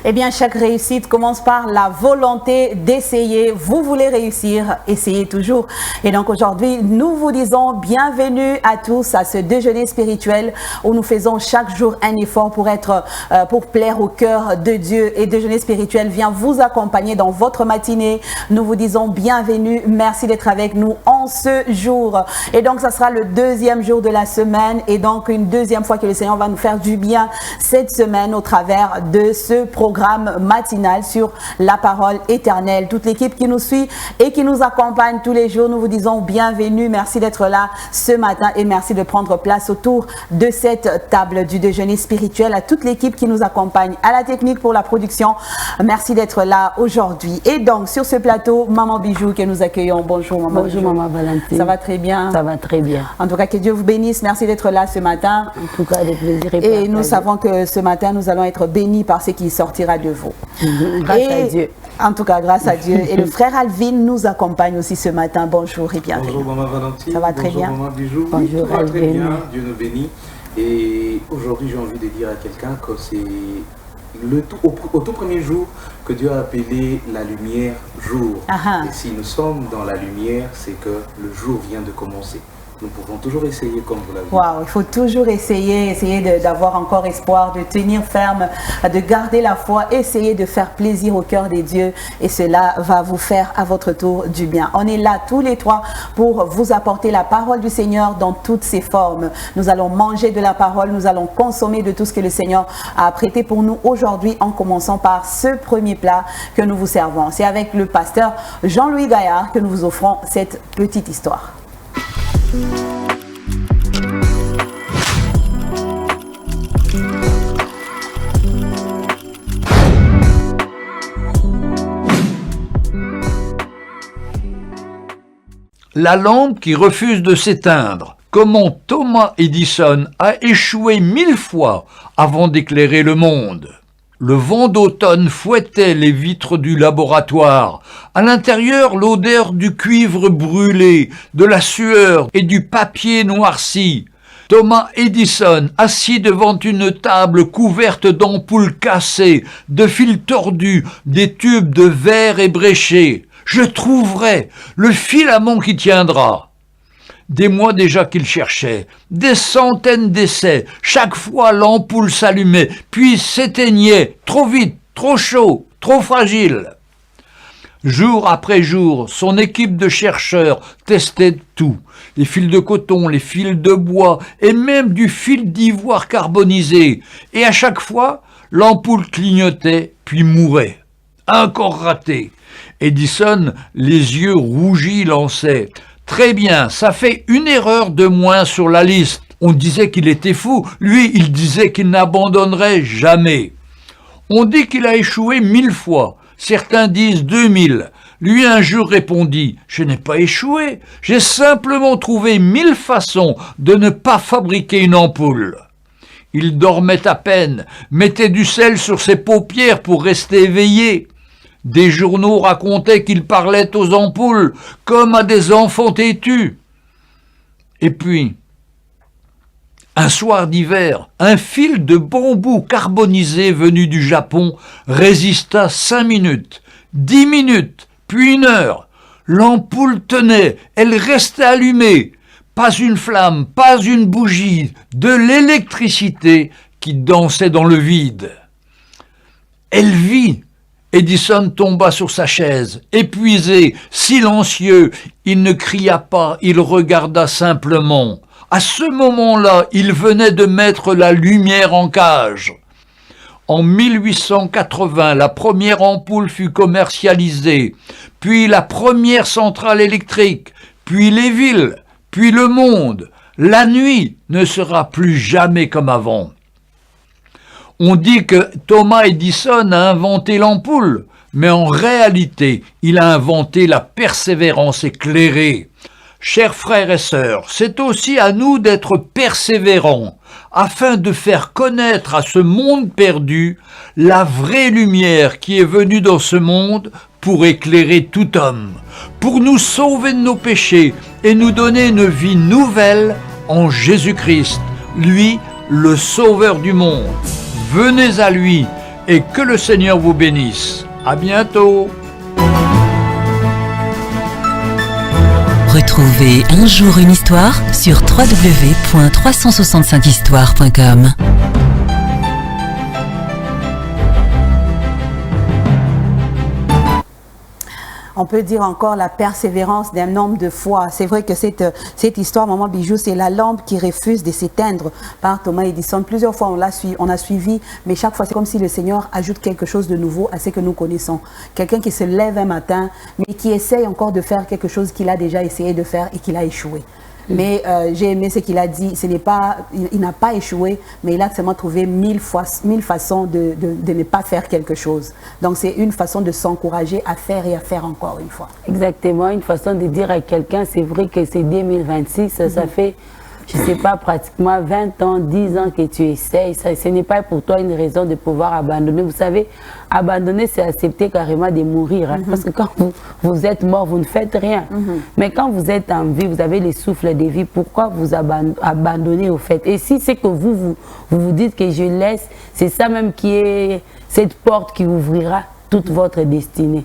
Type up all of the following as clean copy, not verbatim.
Eh bien, chaque réussite commence par la volonté d'essayer. Vous voulez réussir, essayez toujours. Et donc aujourd'hui, nous vous disons bienvenue à tous à ce déjeuner spirituel où nous faisons chaque jour un effort pour plaire au cœur de Dieu. Et déjeuner spirituel vient vous accompagner dans votre matinée. Nous vous disons bienvenue. Merci d'être avec nous en ce jour. Et donc, ça sera le deuxième jour de la semaine et donc une deuxième fois que le Seigneur va nous faire du bien cette semaine au travers de ce programme matinal sur la parole éternelle. Toute l'équipe qui nous suit et qui nous accompagne tous les jours, nous vous disons bienvenue. Merci d'être là ce matin et merci de prendre place autour de cette table du déjeuner spirituel. À toute l'équipe qui nous accompagne, à la technique pour la production, merci d'être là aujourd'hui. Et donc, sur ce plateau, Maman Bijou que nous accueillons. Bonjour Maman Bonjour Bijou. Maman Valentine. Ça va très bien? Ça va très bien. En tout cas, que Dieu vous bénisse. Merci d'être là ce matin. En tout cas, des plaisirs Et nous savons que ce matin, nous allons être bénis par ce qui sortira de vous. Grâce à Dieu. En tout cas, grâce à Dieu. Et le frère Alvin nous accompagne aussi ce matin. Bonjour et bienvenue. Bonjour Maman Valentine. Ça va très bien. Bonjour Maman Bijou. Bonjour, Oui, tout va très Alvin. bien. Dieu nous bénit. Et aujourd'hui, j'ai envie de dire à quelqu'un que c'est au tout premier jour que Dieu a appelé la lumière jour. Ah. Et si nous sommes dans la lumière, c'est que le jour vient de commencer. Nous pouvons toujours essayer comme vous l'avez dit. Waouh, il faut toujours essayer d'avoir encore espoir, de tenir ferme, de garder la foi, essayer de faire plaisir au cœur des dieux et cela va vous faire à votre tour du bien. On est là tous les trois pour vous apporter la parole du Seigneur dans toutes ses formes. Nous allons manger de la parole, nous allons consommer de tout ce que le Seigneur a prêté pour nous aujourd'hui en commençant par ce premier plat que nous vous servons. C'est avec le pasteur Jean-Louis Gaillard que nous vous offrons cette petite histoire. La lampe qui refuse de s'éteindre. Comment Thomas Edison a échoué 1000 fois avant d'éclairer le monde. Le vent d'automne fouettait les vitres du laboratoire. À l'intérieur, l'odeur du cuivre brûlé, de la sueur et du papier noirci. Thomas Edison, assis devant une table couverte d'ampoules cassées, de fils tordus, des tubes de verre ébréchés. Je trouverai le filament qui tiendra. Des mois déjà qu'il cherchait, des centaines d'essais, chaque fois l'ampoule s'allumait, puis s'éteignait, trop vite, trop chaud, trop fragile. Jour après jour, son équipe de chercheurs testait tout, les fils de coton, les fils de bois et même du fil d'ivoire carbonisé, et à chaque fois, l'ampoule clignotait puis mourait. Encore raté. Edison, les yeux rougis, lançait. Très bien, ça fait une erreur de moins sur la liste. On disait qu'il était fou. Lui, il disait qu'il n'abandonnerait jamais. On dit qu'il a échoué 1000 fois. Certains disent 2000. Lui un jour répondit « Je n'ai pas échoué. J'ai simplement trouvé 1000 façons de ne pas fabriquer une ampoule. » Il dormait à peine, mettait du sel sur ses paupières pour rester éveillé. Des journaux racontaient qu'il parlait aux ampoules comme à des enfants têtus. Et puis, un soir d'hiver, un fil de bambou carbonisé venu du Japon résista 5 minutes, 10 minutes, puis 1 heure. L'ampoule tenait, elle restait allumée. Pas une flamme, pas une bougie, de l'électricité qui dansait dans le vide. Elle vit. Edison tomba sur sa chaise, épuisé, silencieux. Il ne cria pas, il regarda simplement. À ce moment-là, il venait de mettre la lumière en cage. En 1880, la première ampoule fut commercialisée, puis la première centrale électrique, puis les villes, puis le monde. La nuit ne sera plus jamais comme avant. On dit que Thomas Edison a inventé l'ampoule, mais en réalité, il a inventé la persévérance éclairée. Chers frères et sœurs, c'est aussi à nous d'être persévérants, afin de faire connaître à ce monde perdu la vraie lumière qui est venue dans ce monde pour éclairer tout homme, pour nous sauver de nos péchés et nous donner une vie nouvelle en Jésus-Christ, lui, le Sauveur du monde. Venez à lui, et que le Seigneur vous bénisse. À bientôt. Retrouvez Un jour une histoire sur www.365histoire.com. On peut dire encore la persévérance d'un homme de foi. C'est vrai que cette histoire, Maman Bijou, c'est la lampe qui refuse de s'éteindre par Thomas Edison. Plusieurs fois, on a suivi, mais chaque fois, c'est comme si le Seigneur ajoute quelque chose de nouveau à ce que nous connaissons. Quelqu'un qui se lève un matin, mais qui essaye encore de faire quelque chose qu'il a déjà essayé de faire et qu'il a échoué. Mais j'ai aimé ce qu'il a dit, il n'a pas échoué, mais il a seulement trouvé mille façons de ne pas faire quelque chose. Donc c'est une façon de s'encourager à faire et à faire encore une fois. Exactement, une façon de dire à quelqu'un, c'est vrai que c'est 2026, ça fait, je ne sais pas, pratiquement 20 ans, 10 ans que tu essayes. Ce n'est pas pour toi une raison de pouvoir abandonner. Vous savez, abandonner, c'est accepter carrément de mourir. Hein, parce que quand vous êtes mort, vous ne faites rien. Mais quand vous êtes en vie, vous avez les souffles de vie, pourquoi vous abandonnez au fait? Et si c'est que vous dites que je laisse, c'est ça même qui est cette porte qui ouvrira toute votre destinée.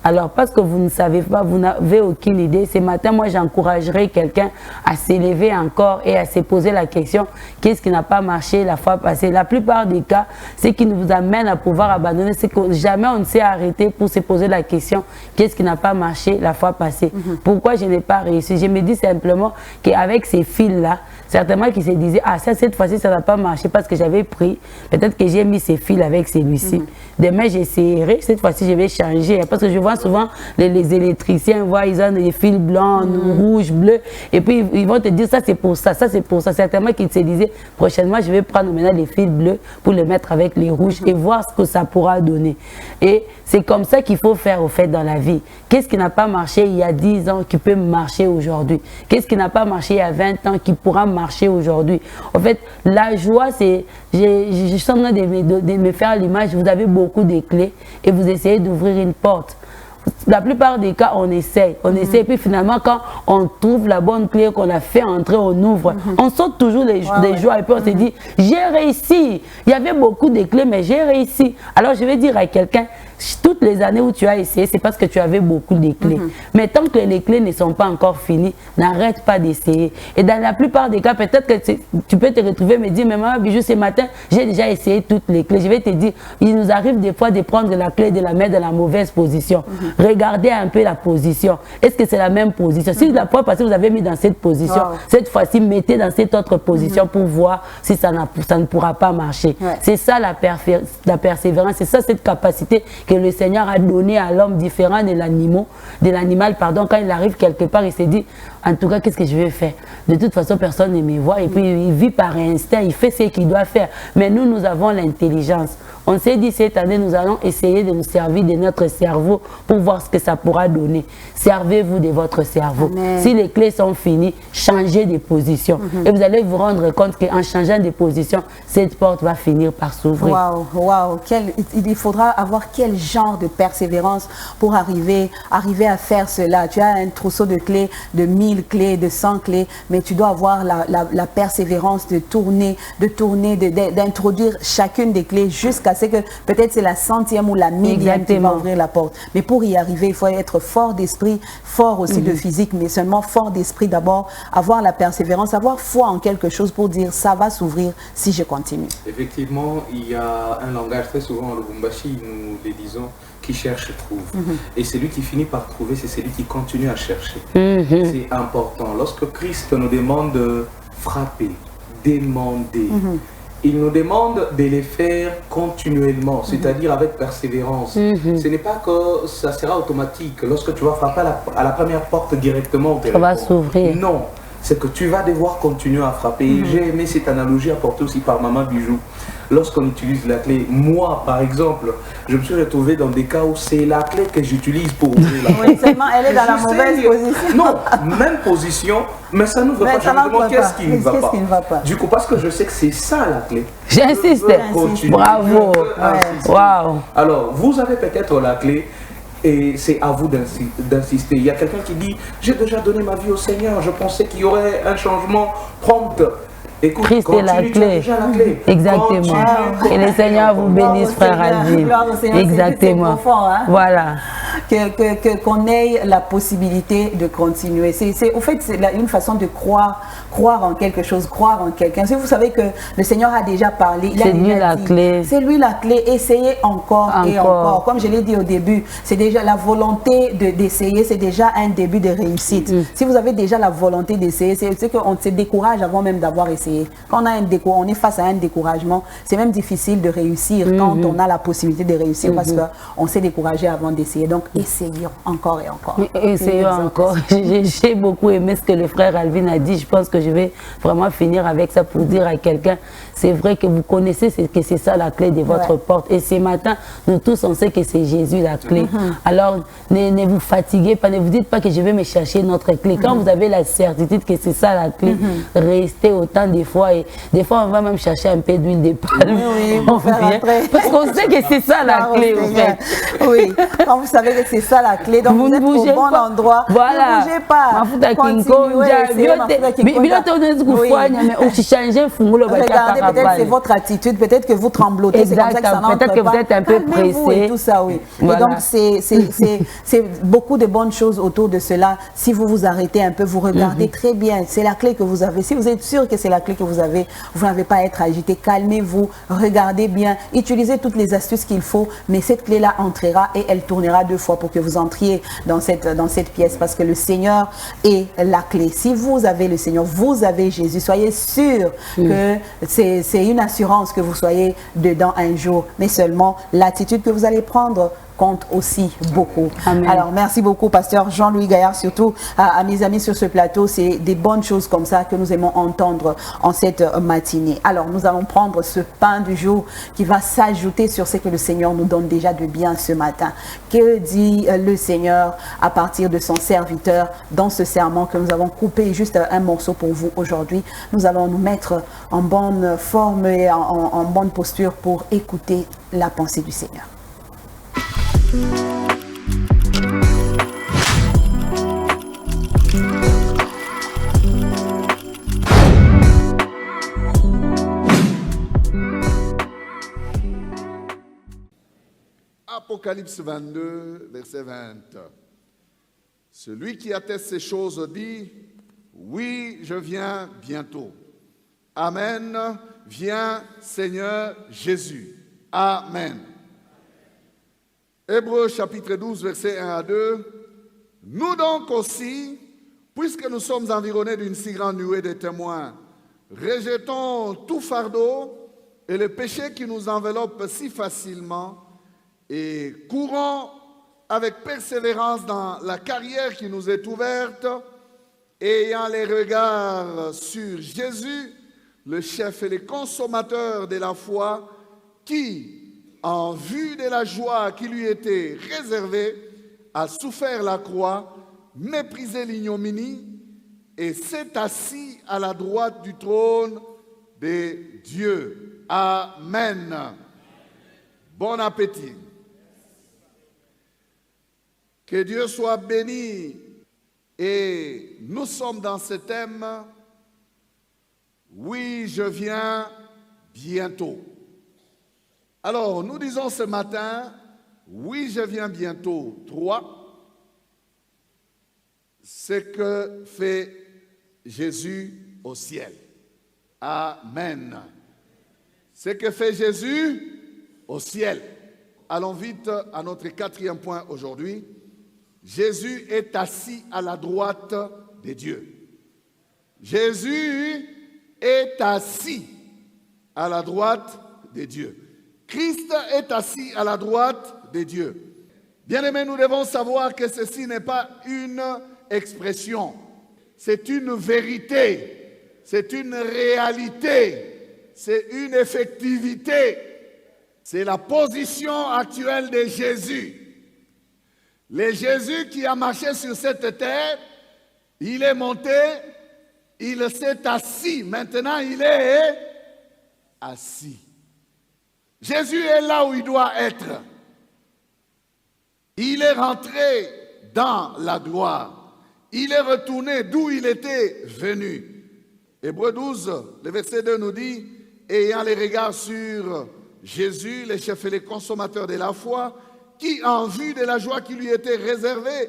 Alors, parce que vous ne savez pas, vous n'avez aucune idée, ce matin, moi, j'encouragerais quelqu'un à s'élever encore et à se poser la question, qu'est-ce qui n'a pas marché la fois passée? La plupart des cas, ce qui nous amène à pouvoir abandonner, c'est que jamais on ne s'est arrêté pour se poser la question, qu'est-ce qui n'a pas marché la fois passée? Pourquoi je n'ai pas réussi? Je me dis simplement qu'avec ces fils-là, certainement qu'ils se disaient, ah, ça, cette fois-ci, ça n'a pas marché parce que j'avais pris, peut-être que j'ai mis ces fils avec celui-ci. Demain, j'essaierai, cette fois-ci, je vais changer. Parce que je vois souvent les électriciens, ils ont des fils blancs, rouges, bleus, et puis ils vont te dire, ça c'est pour ça, ça c'est pour ça. Certainement qu'ils se disaient, prochainement, je vais prendre maintenant les fils bleus pour les mettre avec les rouges et voir ce que ça pourra donner. Et c'est comme ça qu'il faut faire, au fait, dans la vie. Qu'est-ce qui n'a pas marché il y a 10 ans qui peut marcher aujourd'hui? Qu'est-ce qui n'a pas marché il y a 20 ans qui pourra marcher aujourd'hui? En fait, la joie, c'est... Je suis en train de me faire l'image, vous avez beaucoup de clés et vous essayez d'ouvrir une porte. La plupart des cas, on essaie, et puis finalement, quand on trouve la bonne clé qu'on a fait entrer, on ouvre. On saute toujours des joies et puis on se dit, j'ai réussi. Il y avait beaucoup de clés, mais j'ai réussi. Alors je vais dire à quelqu'un, toutes les années où tu as essayé, c'est parce que tu avais beaucoup de clés. Mais tant que les clés ne sont pas encore finies, n'arrête pas d'essayer. Et dans la plupart des cas, peut-être que tu peux te retrouver et me dire, mais Maman Bijou, ce matin, j'ai déjà essayé toutes les clés. Je vais te dire, il nous arrive des fois de prendre la clé et de la mettre dans la mauvaise position. Regardez un peu la position. Est-ce que c'est la même position? Si la fois passée, vous avez mis dans cette position, cette fois-ci, mettez dans cette autre position pour voir si ça ne pourra pas marcher. C'est ça la persévérance, c'est ça cette capacité que le Seigneur a donné à l'homme différent de l'animal, pardon, quand il arrive quelque part, il se dit, en tout cas, qu'est-ce que je vais faire? De toute façon, personne ne me voit, et puis il vit par instinct, il fait ce qu'il doit faire. Mais nous avons l'intelligence. On s'est dit, cette année, nous allons essayer de nous servir de notre cerveau pour voir ce que ça pourra donner. Servez-vous de votre cerveau. Amen. Si les clés sont finies, changez de position. Et vous allez vous rendre compte qu'en changeant de position, cette porte va finir par s'ouvrir. Waouh, waouh. Il faudra avoir quel genre de persévérance pour arriver à faire cela. Tu as un trousseau de clés, de 1000 clés, de 100 clés, mais tu dois avoir la persévérance de tourner, d'introduire chacune des clés jusqu'à ce que peut-être c'est la 100e ou la 1000e qui va ouvrir la porte. Mais pour y arriver, il faut être fort d'esprit, fort aussi de physique, mais seulement fort d'esprit d'abord, avoir la persévérance, avoir foi en quelque chose pour dire ça va s'ouvrir si je continue. Effectivement, il y a un langage très souvent en Lubumbashi, nous le disons, qui cherche trouve. Et celui qui finit par trouver, c'est celui qui continue à chercher. C'est important. Lorsque Christ nous demande de frapper, demander, il nous demande de les faire continuellement, c'est-à-dire avec persévérance. Ce n'est pas que ça sera automatique. Lorsque tu vas frapper à la première porte directement, ça va s'ouvrir. Non, c'est que tu vas devoir continuer à frapper. J'ai aimé cette analogie apportée aussi par Maman Bijou. Lorsqu'on utilise la clé, moi par exemple, je me suis retrouvé dans des cas où c'est la clé que j'utilise pour ouvrir la porte. Oui, seulement elle est dans la mauvaise position. Non, même position, mais ça n'ouvre pas. Je me demande qu'est-ce qui ne va pas. Du coup, parce que je sais que c'est ça la clé. J'insiste. Bravo. Waouh. Alors, vous avez peut-être la clé. Et c'est à vous d'insister. Il y a quelqu'un qui dit, j'ai déjà donné ma vie au Seigneur, je pensais qu'il y aurait un changement prompt. Écoute, Christ est la continue, tu as clé. déjà la clé. Exactement. Continue. Et le Seigneur vous bénisse, frère Alvin. Exactement. C'est profond, hein? Voilà. Qu'on ait la possibilité de continuer. Au fait, c'est une façon de croire en quelque chose, croire en quelqu'un. Si vous savez que le Seigneur a déjà parlé, c'est lui la clé. C'est lui la clé. Essayez encore et encore. Comme je l'ai dit au début, c'est déjà la volonté d'essayer, c'est déjà un début de réussite. Si vous avez déjà la volonté d'essayer, c'est qu'on se décourage avant même d'avoir essayé. Quand on est face à un découragement, c'est même difficile de réussir quand on a la possibilité de réussir parce qu'on s'est découragé avant d'essayer. Donc, essayons encore et encore. Essayons encore. J'ai beaucoup aimé ce que le frère Alvin a dit. Je pense que je vais vraiment finir avec ça pour dire à quelqu'un, c'est vrai que vous connaissez que c'est ça la clé de votre porte. Et ce matin, nous tous, on sait que c'est Jésus la clé. Alors, ne vous fatiguez pas, ne vous dites pas que je vais me chercher notre clé. Quand vous avez la certitude que c'est ça la clé, restez autant des fois. Et des fois, on va même chercher un peu d'huile de palme. Parce qu'on sait que c'est ça la clé, en fait. Oui, quand vous savez que c'est ça la clé, donc vous êtes au bon endroit. Voilà. Ne bougez pas. Regardez, peut-être c'est votre attitude, peut-être que vous tremblotez, c'est comme ça que ça n'entre pas. Peut-être que vous êtes un peu pressé. Et tout ça, oui. Voilà. Et donc, c'est beaucoup de bonnes choses autour de cela. Si vous vous arrêtez un peu, vous regardez très bien. C'est la clé que vous avez. Si vous êtes sûr que c'est la clé que vous avez, vous n'avez pas à être agité. Calmez-vous, regardez bien, utilisez toutes les astuces qu'il faut, mais cette clé-là entrera et elle tournera 2 fois pour que vous entriez dans cette pièce, parce que le Seigneur est la clé. Si vous avez le Seigneur, vous avez Jésus. Soyez sûr que c'est une assurance que vous soyez dedans un jour, mais seulement l'attitude que vous allez prendre compte aussi beaucoup. Amen. Alors, merci beaucoup, pasteur Jean-Louis Gaillard, surtout à mes amis sur ce plateau. C'est des bonnes choses comme ça que nous aimons entendre en cette matinée. Alors, nous allons prendre ce pain du jour qui va s'ajouter sur ce que le Seigneur nous donne déjà de bien ce matin. Que dit le Seigneur à partir de son serviteur dans ce serment que nous avons coupé juste un morceau pour vous aujourd'hui? Nous allons nous mettre en bonne forme et en bonne posture pour écouter la pensée du Seigneur. Apocalypse 22, verset 20. Celui qui atteste ces choses dit, oui, je viens bientôt. Amen. Viens, Seigneur Jésus. Amen. Hébreux chapitre 12, versets 1 à 2. Nous donc aussi, puisque nous sommes environnés d'une si grande nuée de témoins, rejetons tout fardeau et le péché qui nous enveloppe si facilement et courons avec persévérance dans la carrière qui nous est ouverte, ayant les regards sur Jésus, le chef et le consommateur de la foi, qui, en vue de la joie qui lui était réservée, a souffert la croix, méprisé l'ignominie et s'est assis à la droite du trône de Dieu. Amen. Bon appétit. Que Dieu soit béni. Et nous sommes dans ce thème, oui, je viens bientôt. Alors, nous disons ce matin, oui, je viens bientôt. 3, ce que fait Jésus au ciel. Amen. Ce que fait Jésus au ciel. Allons vite à notre 4e point aujourd'hui. Jésus est assis à la droite de Dieu. Jésus est assis à la droite de Dieu. Christ est assis à la droite de Dieu. Bien-aimés, nous devons savoir que ceci n'est pas une expression, c'est une vérité, c'est une réalité, c'est une effectivité. C'est la position actuelle de Jésus. Le Jésus qui a marché sur cette terre, il est monté, il s'est assis. Maintenant, il est assis. Jésus est là où il doit être. Il est rentré dans la gloire. Il est retourné d'où il était venu. Hébreux 12, le verset 2 nous dit, ayant les regards sur Jésus, le chef et les consommateurs de la foi, qui, en vue de la joie qui lui était réservée,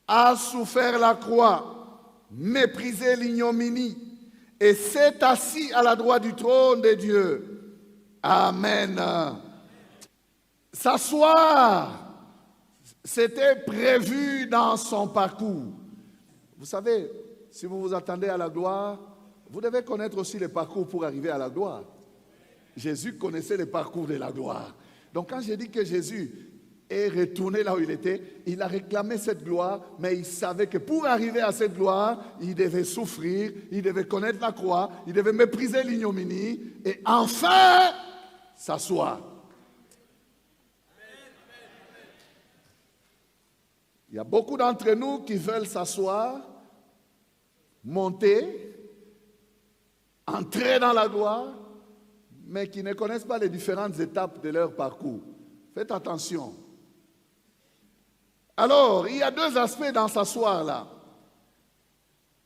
a souffert la croix, méprisé l'ignominie, et s'est assis à la droite du trône de Dieu. Amen. S'asseoir, c'était prévu dans son parcours. Vous savez, si vous vous attendez à la gloire, vous devez connaître aussi le parcours pour arriver à la gloire. Jésus connaissait le parcours de la gloire. Donc quand je dis que Jésus est retourné là où il était, il a réclamé cette gloire, mais il savait que pour arriver à cette gloire, il devait souffrir, il devait connaître la croix, il devait mépriser l'ignominie et enfin s'asseoir. Il y a beaucoup d'entre nous qui veulent s'asseoir, monter, entrer dans la gloire, mais qui ne connaissent pas les différentes étapes de leur parcours. Faites attention. Alors, il y a deux aspects dans s'asseoir là.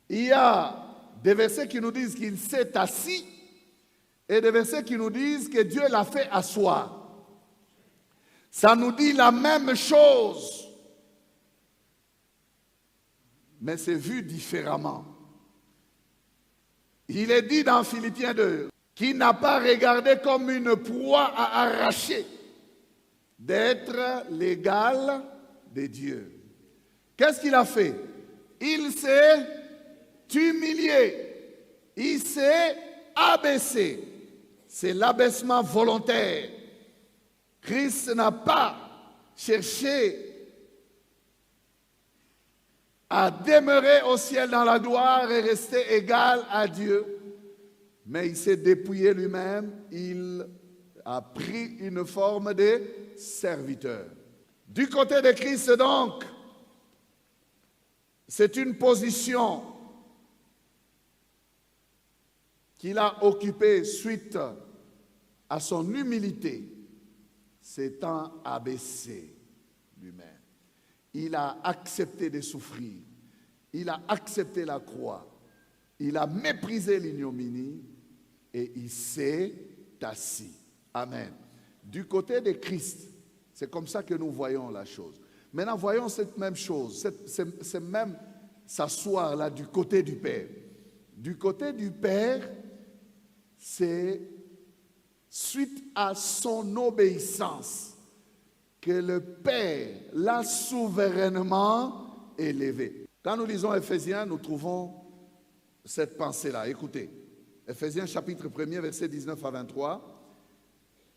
Il y a des versets qui nous disent qu'il s'est assis et des versets qui nous disent que Dieu l'a fait asseoir. Ça nous dit la même chose, mais c'est vu différemment. Il est dit dans Philippiens 2 qu'il n'a pas regardé comme une proie à arracher d'être l'égal de Dieu. Qu'est-ce qu'il a fait? Il s'est humilié, il s'est abaissé. C'est l'abaissement volontaire. Christ n'a pas cherché à demeurer au ciel dans la gloire et rester égal à Dieu, mais il s'est dépouillé lui-même, il a pris une forme de serviteur. Du côté de Christ donc, c'est une position qu'il a occupée suite à son humilité, s'étant abaissé lui-même. Il a accepté de souffrir, il a accepté la croix, il a méprisé l'ignominie et il s'est assis. Amen. Du côté de Christ, c'est comme ça que nous voyons la chose. Maintenant, voyons cette même chose, c'est même s'asseoir là du côté du Père. Du côté du Père, c'est suite à son obéissance que le Père l'a souverainement élevé. Quand nous lisons Éphésiens, nous trouvons cette pensée-là. Écoutez, Éphésiens chapitre 1er, versets 19 à 23.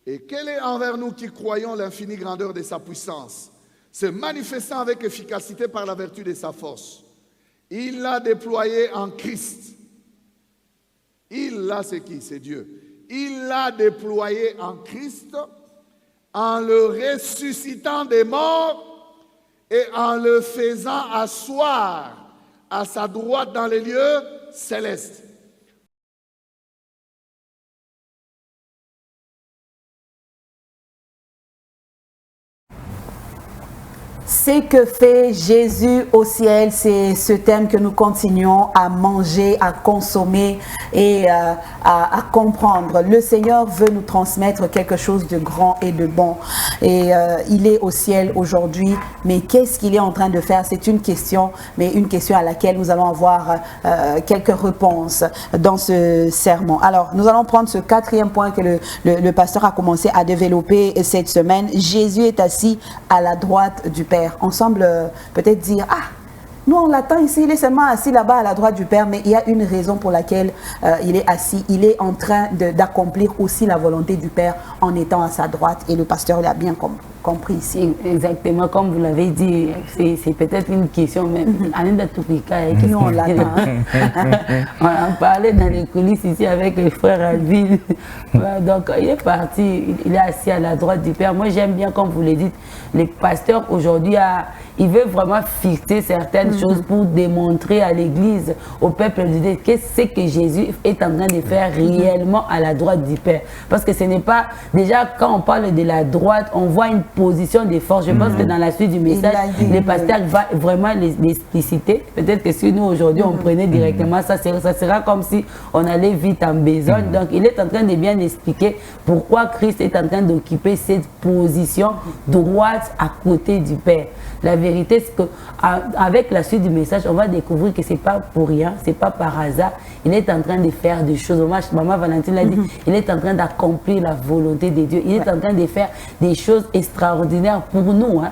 Et quel est envers nous qui croyons l'infinie grandeur de sa puissance, se manifestant avec efficacité par la vertu de sa force. Il l'a déployé en Christ. Il l'a, c'est qui? C'est Dieu. Il l'a déployé en Christ en le ressuscitant des morts et en le faisant asseoir à sa droite dans les lieux célestes. C'est que fait Jésus au ciel, c'est ce thème que nous continuons à manger, à consommer et à comprendre. Le Seigneur veut nous transmettre quelque chose de grand et de bon. Et il est au ciel aujourd'hui, mais qu'est-ce qu'il est en train de faire? C'est une question, mais une question à laquelle nous allons avoir quelques réponses dans ce sermon. Alors, nous allons prendre ce quatrième point que le pasteur a commencé à développer cette semaine. Jésus est assis à la droite du Père. On semble peut-être dire, ah, nous on l'attend ici, il est seulement assis là-bas à la droite du Père, mais il y a une raison pour laquelle il est assis. Il est en train d'accomplir aussi la volonté du Père en étant à sa droite, et le pasteur l'a bien compris ici. Exactement, comme vous l'avez dit, c'est peut-être une question même. Nous on l'attend. On en parlait dans les coulisses ici avec le frère Alvin. Donc il est parti, il est assis à la droite du Père. Moi j'aime bien, comme vous le dites, les pasteurs aujourd'hui, il veut vraiment fixer certaines choses pour démontrer à l'Église, au peuple de Dieu, qu'est-ce que Jésus est en train de faire réellement à la droite du Père. Parce que ce n'est pas, déjà quand on parle de la droite, on voit une position de force. Je pense que dans la suite du message, le pasteur va vraiment l'expliciter. Peut-être que si nous aujourd'hui on prenait directement ça sera comme si on allait vite en besogne. Donc il est en train de bien expliquer pourquoi Christ est en train d'occuper cette position droite à côté du Père. La vérité, c'est qu'avec la suite du message, on va découvrir que c'est pas pour rien, c'est pas par hasard. Il est en train de faire des choses. Maman Valentine l'a dit, il est en train d'accomplir la volonté de Dieu. Il est en train de faire des choses extraordinaires pour nous. Hein.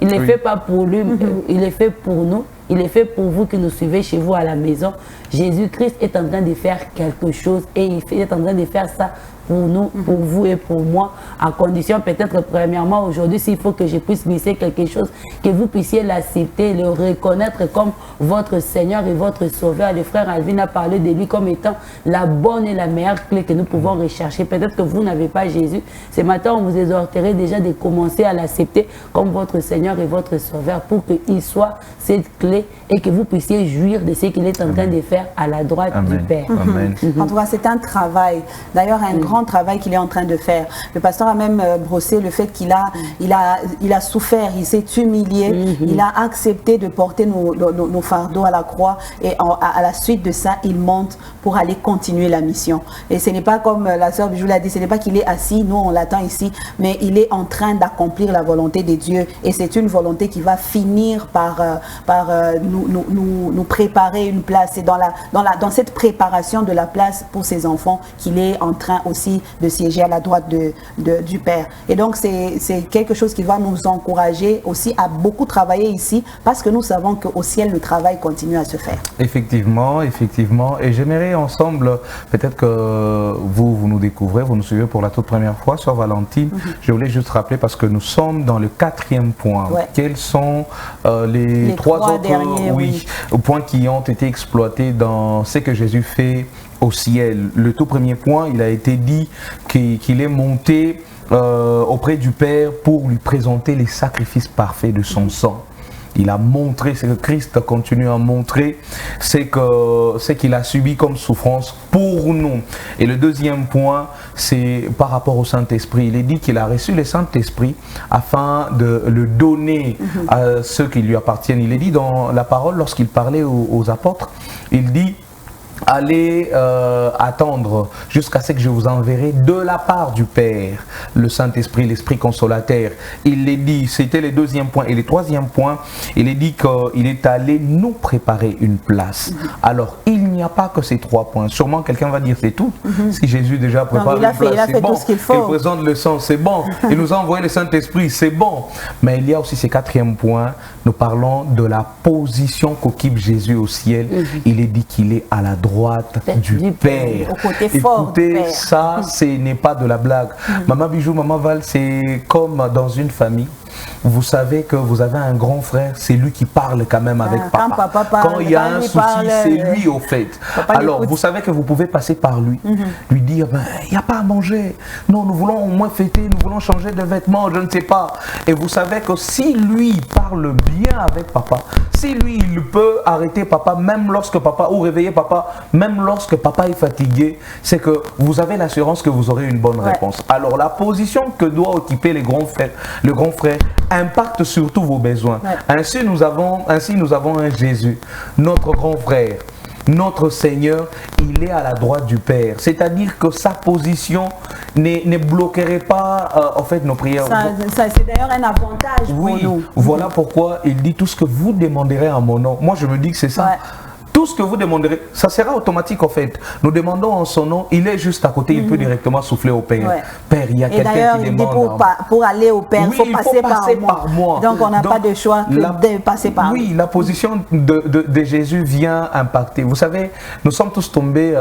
Il ne les fait pas pour lui, il les fait pour nous. Il est fait pour vous qui nous suivez chez vous à la maison. Jésus-Christ est en train de faire quelque chose et il est en train de faire ça pour nous, pour vous et pour moi, à condition peut-être premièrement aujourd'hui, s'il faut que je puisse glisser quelque chose, que vous puissiez l'accepter, le reconnaître comme votre Seigneur et votre Sauveur. Le frère Alvin a parlé de lui comme étant la bonne et la meilleure clé que nous pouvons rechercher. Peut-être que vous n'avez pas Jésus. Ce matin, on vous exhorterait déjà de commencer à l'accepter comme votre Seigneur et votre Sauveur pour qu'il soit cette clé et que vous puissiez jouir de ce qu'il est en train de faire à la droite du Père. Amen. En tout cas, c'est un travail. D'ailleurs, un grand travail qu'il est en train de faire. Le pasteur a même brossé le fait qu'il a souffert, il s'est humilié, il a accepté de porter nos fardeaux à la croix et à la suite de ça, il monte pour aller continuer la mission. Et ce n'est pas comme la sœur Bijou l'a dit, ce n'est pas qu'il est assis, nous on l'attend ici, mais il est en train d'accomplir la volonté de Dieu et c'est une volonté qui va finir par nous préparer une place. C'est dans cette préparation de la place pour ses enfants qu'il est en train aussi de siéger à la droite du Père. Et donc c'est quelque chose qui va nous encourager aussi à beaucoup travailler ici parce que nous savons qu'au ciel le travail continue à se faire. Effectivement, effectivement. Et j'aimerais ensemble, peut-être que vous nous découvrez, vous nous suivez pour la toute première fois sur Valentine. Je voulais juste rappeler parce que nous sommes dans le 4e point. Quels sont les trois autres derniers, points qui ont été exploités dans ce que Jésus fait au ciel? Le tout premier point, il a été dit qu'il est monté auprès du Père pour lui présenter les sacrifices parfaits de son sang. Il a montré, c'est que Christ continue à montrer ce qu'il a subi comme souffrance pour nous. Et le deuxième point, c'est par rapport au Saint-Esprit. Il est dit qu'il a reçu le Saint-Esprit afin de le donner à ceux qui lui appartiennent. Il est dit dans la parole, lorsqu'il parlait aux apôtres, il dit: allez attendre jusqu'à ce que je vous enverrai de la part du Père, le Saint-Esprit, l'Esprit consolateur. Il est dit, c'était le deuxième point. Et le troisième point, il est dit qu'il est allé nous préparer une place. Alors, il n'y a pas que ces 3 points. Sûrement, quelqu'un va dire, c'est tout. Si Jésus déjà prépare une place, c'est bon. Il présente le sang, c'est bon. Il nous a envoyé le Saint-Esprit, c'est bon. Mais il y a aussi ces 4e points. Nous parlons de la position qu'occupe Jésus au ciel. Il est dit qu'il est à la droite du Père. Au côté fort du Père. Ça, ce n'est pas de la blague. Maman Bijou, Maman Val, c'est comme dans une famille. Vous savez que vous avez un grand frère, c'est lui qui parle quand même avec papa. Quand il y a un souci, c'est lui au fait. Alors, vous savez que vous pouvez passer par lui, lui dire, il n'y a pas à manger. Non, nous voulons au moins fêter, nous voulons changer de vêtements, je ne sais pas. Et vous savez que si lui parle bien avec papa, si lui, il peut arrêter papa, même lorsque papa, ou réveiller papa, même lorsque papa est fatigué, c'est que vous avez l'assurance que vous aurez une bonne réponse. Alors, la position que doit occuper le grand frère impacte surtout vos besoins. Ainsi, nous avons un Jésus, notre grand frère, notre Seigneur, il est à la droite du Père. C'est-à-dire que sa position ne bloquerait pas en fait nos prières. C'est d'ailleurs un avantage pour nous. Voilà pourquoi il dit tout ce que vous demanderez en mon nom. Moi, je me dis que c'est ça. Tout ce que vous demanderez, ça sera automatique en fait. Nous demandons en son nom, il est juste à côté, il peut directement souffler au Père. Père, il y a quelqu'un qui demande. Et d'ailleurs, pour aller au Père, il faut passer par moi. Donc on n'a pas de choix que de passer par lui. Oui, la position de Jésus vient impacter. Vous savez, nous sommes tous tombés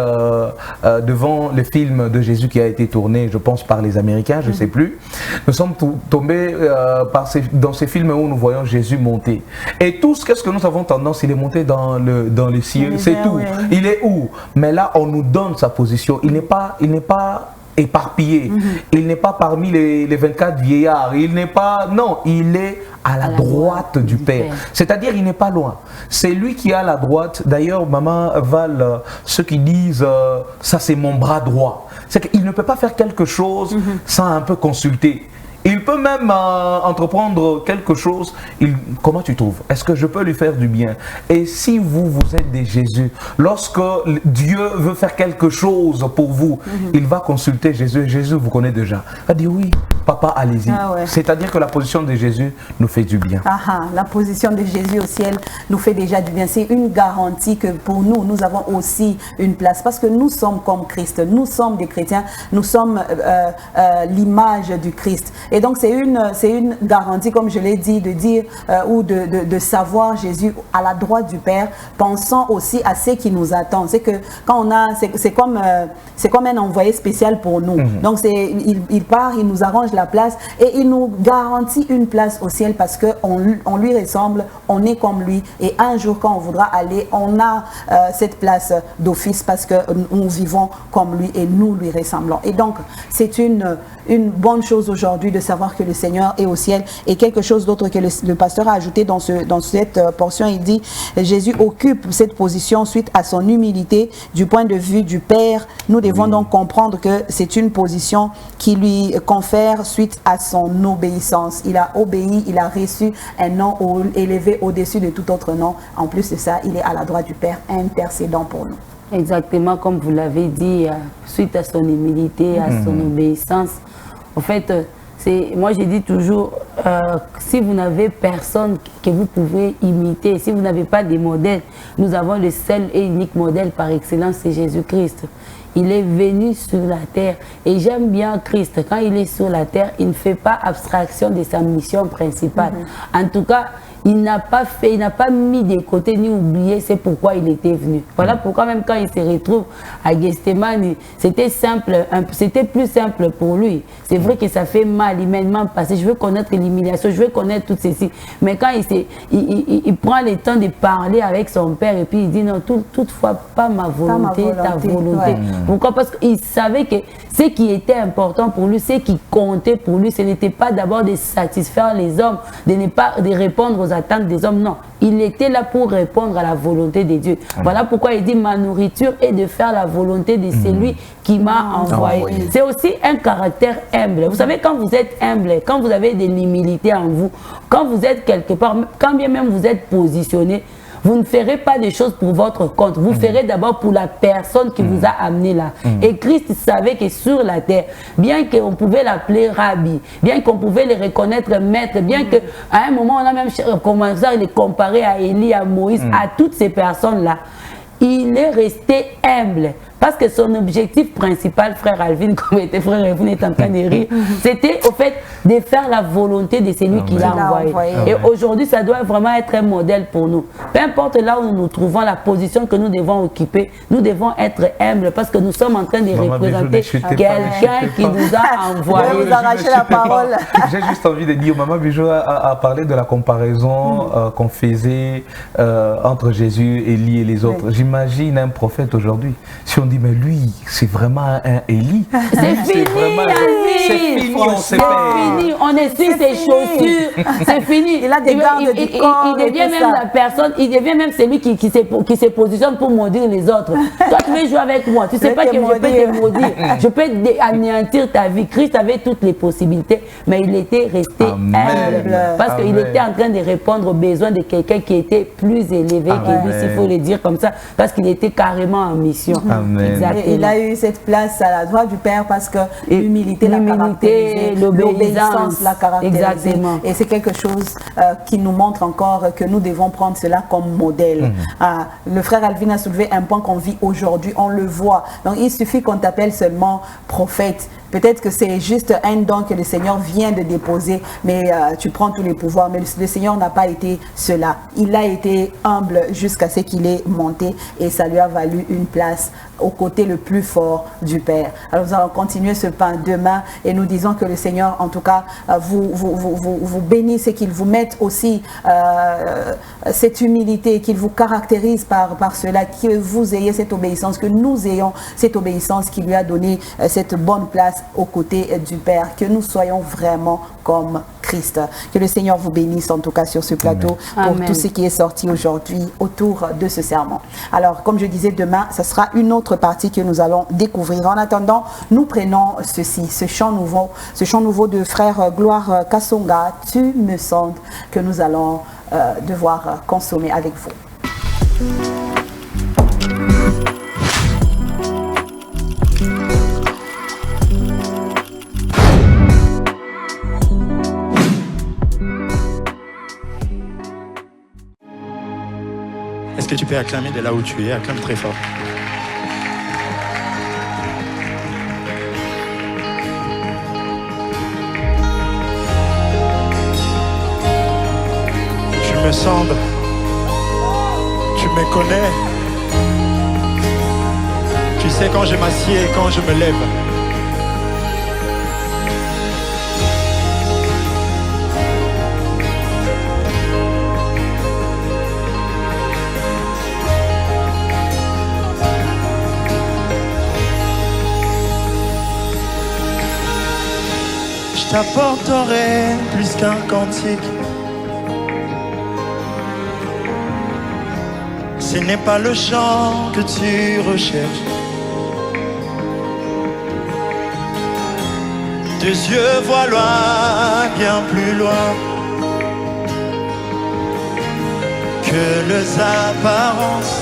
devant le film de Jésus qui a été tourné, je pense, par les Américains, je ne sais plus. Nous sommes tombés dans ces films où nous voyons Jésus monter. Et tout ce que nous avons tendance, il est monté dans le ciel, c'est tout. Il est où? Mais là, on nous donne sa position. Il n'est pas éparpillé. Il n'est pas parmi les 24 vieillards. Il n'est pas... Non, il est à la droite du Père. C'est-à-dire, il n'est pas loin. C'est lui qui est à la droite. D'ailleurs, Maman Val, ceux qui disent ça c'est mon bras droit, c'est qu'il ne peut pas faire quelque chose sans un peu consulter. Il Il peut même entreprendre quelque chose. Comment tu trouves? Est-ce que je peux lui faire du bien? Et si vous êtes des Jésus, lorsque Dieu veut faire quelque chose pour vous, il va consulter Jésus. Jésus vous connaît déjà. Il va dire oui, papa, allez-y. C'est-à-dire que la position de Jésus nous fait du bien. La position de Jésus au ciel nous fait déjà du bien. C'est une garantie que pour nous, nous avons aussi une place. Parce que nous sommes comme Christ. Nous sommes des chrétiens. Nous sommes l'image du Christ. Et donc, c'est une garantie, comme je l'ai dit, de dire ou de savoir Jésus à la droite du Père, pensant aussi à ce qui nous attend. C'est que quand on a, c'est comme un envoyé spécial pour nous. Donc, il part, il nous arrange la place et il nous garantit une place au ciel parce qu'on lui ressemble, on est comme lui. Et un jour, quand on voudra aller, on a cette place d'office parce que nous vivons comme lui et nous lui ressemblons. Et donc, c'est une bonne chose aujourd'hui de savoir que le Seigneur est au ciel. Et quelque chose d'autre que le pasteur a ajouté dans cette portion, il dit Jésus occupe cette position suite à son humilité du point de vue du Père. Nous devons donc comprendre que c'est une position qui lui confère suite à son obéissance. Il a obéi, il a reçu un nom élevé au-dessus de tout autre nom. En plus de ça, il est à la droite du Père, intercédant pour nous. Exactement comme vous l'avez dit, suite à son humilité, à son obéissance. En fait, moi je dis toujours, si vous n'avez personne que vous pouvez imiter, si vous n'avez pas de modèles, nous avons le seul et unique modèle par excellence, c'est Jésus-Christ. Il est venu sur la terre et j'aime bien Christ. Quand il est sur la terre, il ne fait pas abstraction de sa mission principale. En tout cas, il n'a pas mis de côté ni oublié c'est pourquoi il était venu. Voilà pourquoi même quand il se retrouve à Gethsémani, c'était simple, c'était plus simple pour lui. C'est vrai que ça fait mal humainement parce que je veux connaître l'humiliation, je veux connaître tout ceci. Mais quand il prend le temps de parler avec son père et puis il dit non, toutefois pas ma volonté, ta volonté. Pourquoi? Parce qu'il savait que ce qui était important pour lui, ce qui comptait pour lui, ce n'était pas d'abord de satisfaire les hommes, de répondre aux attentes des hommes, non. Il était là pour répondre à la volonté de Dieu. Voilà pourquoi il dit ma nourriture est de faire la volonté de celui qui m'a envoyé. C'est aussi un caractère humble. Vous savez, quand vous êtes humble, quand vous avez de l'humilité en vous, quand vous êtes quelque part, quand bien même vous êtes positionné, vous ne ferez pas des choses pour votre compte. Vous ferez d'abord pour la personne qui vous a amené là. Et Christ savait que sur la terre, bien qu'on pouvait l'appeler Rabbi, bien qu'on pouvait le reconnaître maître, bien qu'à un moment, on a même commencé à le comparer à Élie, à Moïse, à toutes ces personnes-là, il est resté humble. Parce que son objectif principal, frère Alvin, comme était frère Alvin est en train de rire, c'était au fait de faire la volonté de celui qui l'a envoyé. Et aujourd'hui, ça doit vraiment être un modèle pour nous. Peu importe là où nous nous trouvons, la position que nous devons occuper, nous devons être humbles parce que nous sommes en train de représenter quelqu'un qui nous a envoyé. Je vais vous arracher la parole. J'ai juste envie de dire, Maman Bijou a parlé de la comparaison qu'on faisait entre Jésus, Élie et les autres. J'imagine un prophète aujourd'hui. Si on dit, mais lui, c'est vraiment un Élie. C'est fini, on sait pas. Fini, on essuie ses chaussures, c'est fini. Il a des gardes du corps. Il devient même la personne, il devient même celui qui se positionne pour maudire les autres. Toi, tu veux jouer avec moi, tu sais pas que je peux te maudire, je peux anéantir ta vie. Christ avait toutes les possibilités, mais il était resté humble parce qu'il était en train de répondre aux besoins de quelqu'un qui était plus élevé que lui, s'il faut le dire comme ça, parce qu'il était carrément en mission. Il a eu cette place à la droite du Père parce que l'humilité l'a caractérisé, l'obéissance l'a caractérisé. Et c'est quelque chose qui nous montre encore que nous devons prendre cela comme modèle. Le frère Alvin a soulevé un point qu'on vit aujourd'hui, on le voit. Donc il suffit qu'on t'appelle seulement prophète. Peut-être que c'est juste un don que le Seigneur vient de déposer, mais tu prends tous les pouvoirs. Mais le Seigneur n'a pas été cela. Il a été humble jusqu'à ce qu'il ait monté et ça lui a valu une place au côté le plus fort du Père. Alors nous allons continuer ce pain demain et nous disons que le Seigneur, en tout cas, vous bénisse et qu'il vous mette aussi cette humilité, qu'il vous caractérise par cela, que vous ayez cette obéissance, que nous ayons cette obéissance qui lui a donné cette bonne place place aux côtés du Père, que nous soyons vraiment comme Christ. Que le Seigneur vous bénisse en tout cas sur ce plateau pour Amen. tout ce qui est sorti aujourd'hui autour de ce sermon. Alors, comme je disais, demain, ce sera une autre partie que nous allons découvrir. En attendant, nous prenons ceci, ce chant nouveau de frère Gloire Kassonga, Tu me sondes, que nous allons devoir consommer avec vous. Est-ce que tu peux acclamer de là où tu es? Acclame très fort. Tu me sondes, tu me connais. Tu sais quand je m'assieds et quand je me lève. Je t'apporterai plus qu'un cantique. Ce n'est pas le chant que tu recherches. Tes yeux voient loin, bien plus loin que les apparences.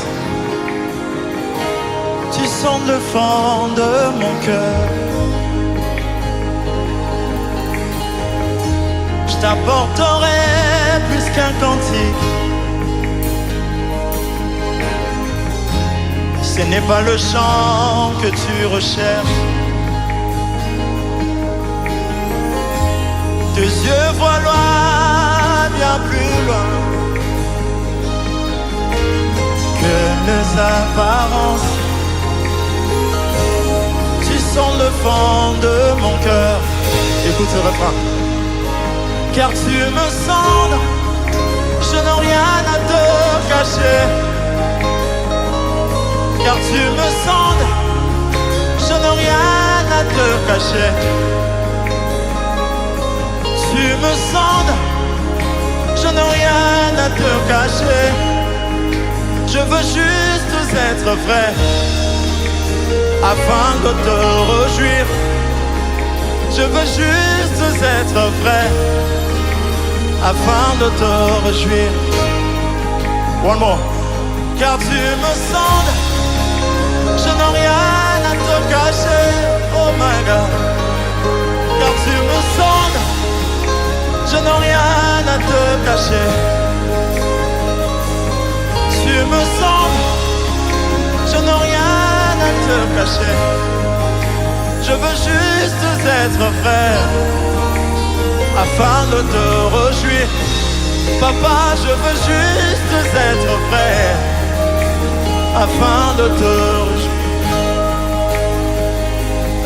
Tu sondes le fond de mon cœur. Je t'apporterai plus qu'un cantique. Ce n'est pas le chant que tu recherches. Tes yeux voient loin, bien plus loin que les apparences. Tu sens le fond de mon cœur. Écoute ce refrain. Car tu me sondes, je n'ai rien à te cacher. Car tu me sondes, je n'ai rien à te cacher. Tu me sondes, je n'ai rien à te cacher. Je veux juste être vrai, afin de te réjouir. Je veux juste être vrai, afin de te réjouir. One more. Car tu me sondes, je n'ai rien à te cacher. Oh my God. Car tu me sondes, je n'ai rien à te cacher. Tu me sondes, je n'ai rien à te cacher. Je veux juste être vrai, afin de te réjouir. Papa, je veux juste être vrai, afin de te réjouir.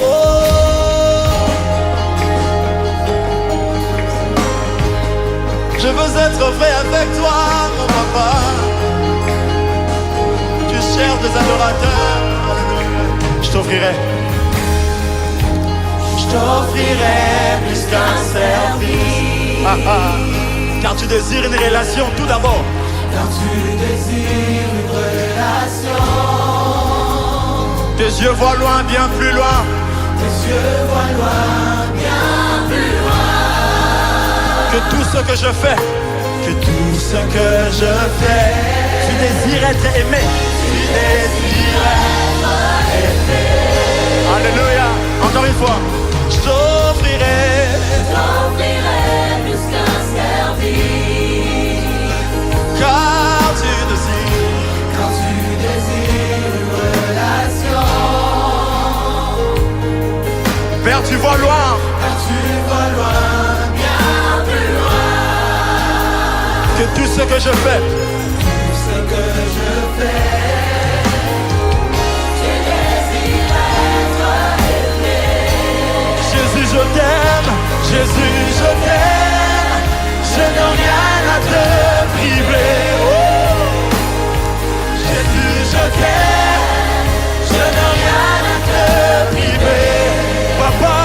Oh, je veux être vrai avec toi, mon papa. Tu cherches des adorateurs. Je t'offrirai. Je t'offrirai plus qu'un service. Ah, ah. Car tu désires une relation tout d'abord. Car tu désires une relation. Tes yeux voient loin, bien plus loin. Tes yeux voient loin, bien plus loin. Que tout ce que je fais, que tout ce que je fais. Tu désires être aimé. Tu désires être aimé. Alléluia. Encore une fois. Je t'offrirai plus qu'un service. Car tu désires une relation. Père, tu vois loin. Père, tu vois loin, bien plus loin. Que tout ce que je fais, tout ce que je fais. Je t'aime, Jésus, je t'aime. Je n'ai rien à te priver. Oh. Jésus, je t'aime. Je n'ai rien à te priver. Papa,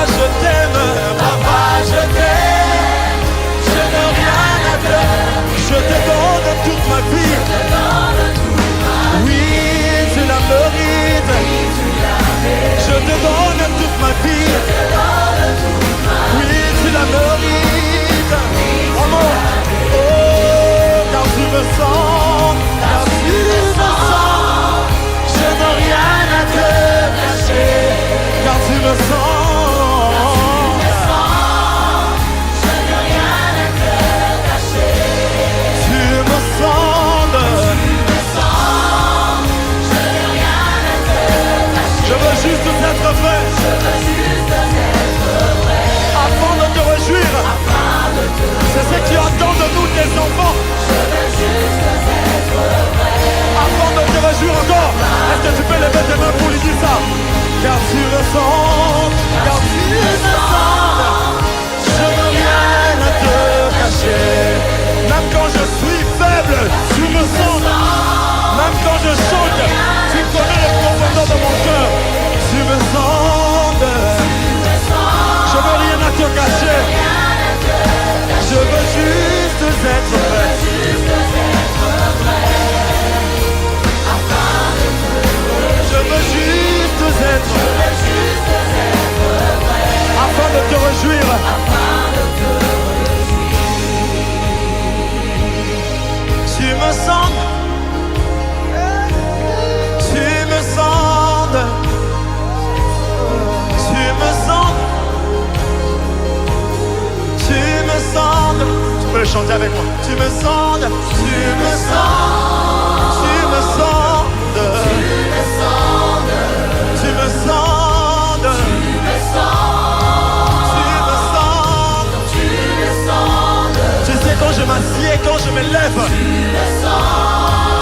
Chantez avec moi. Tu me sondes, tu me sondes, tu me sondes, tu me sondes, tu me sondes, tu me sondes. Tu sais quand je m'assieds, quand je me lève,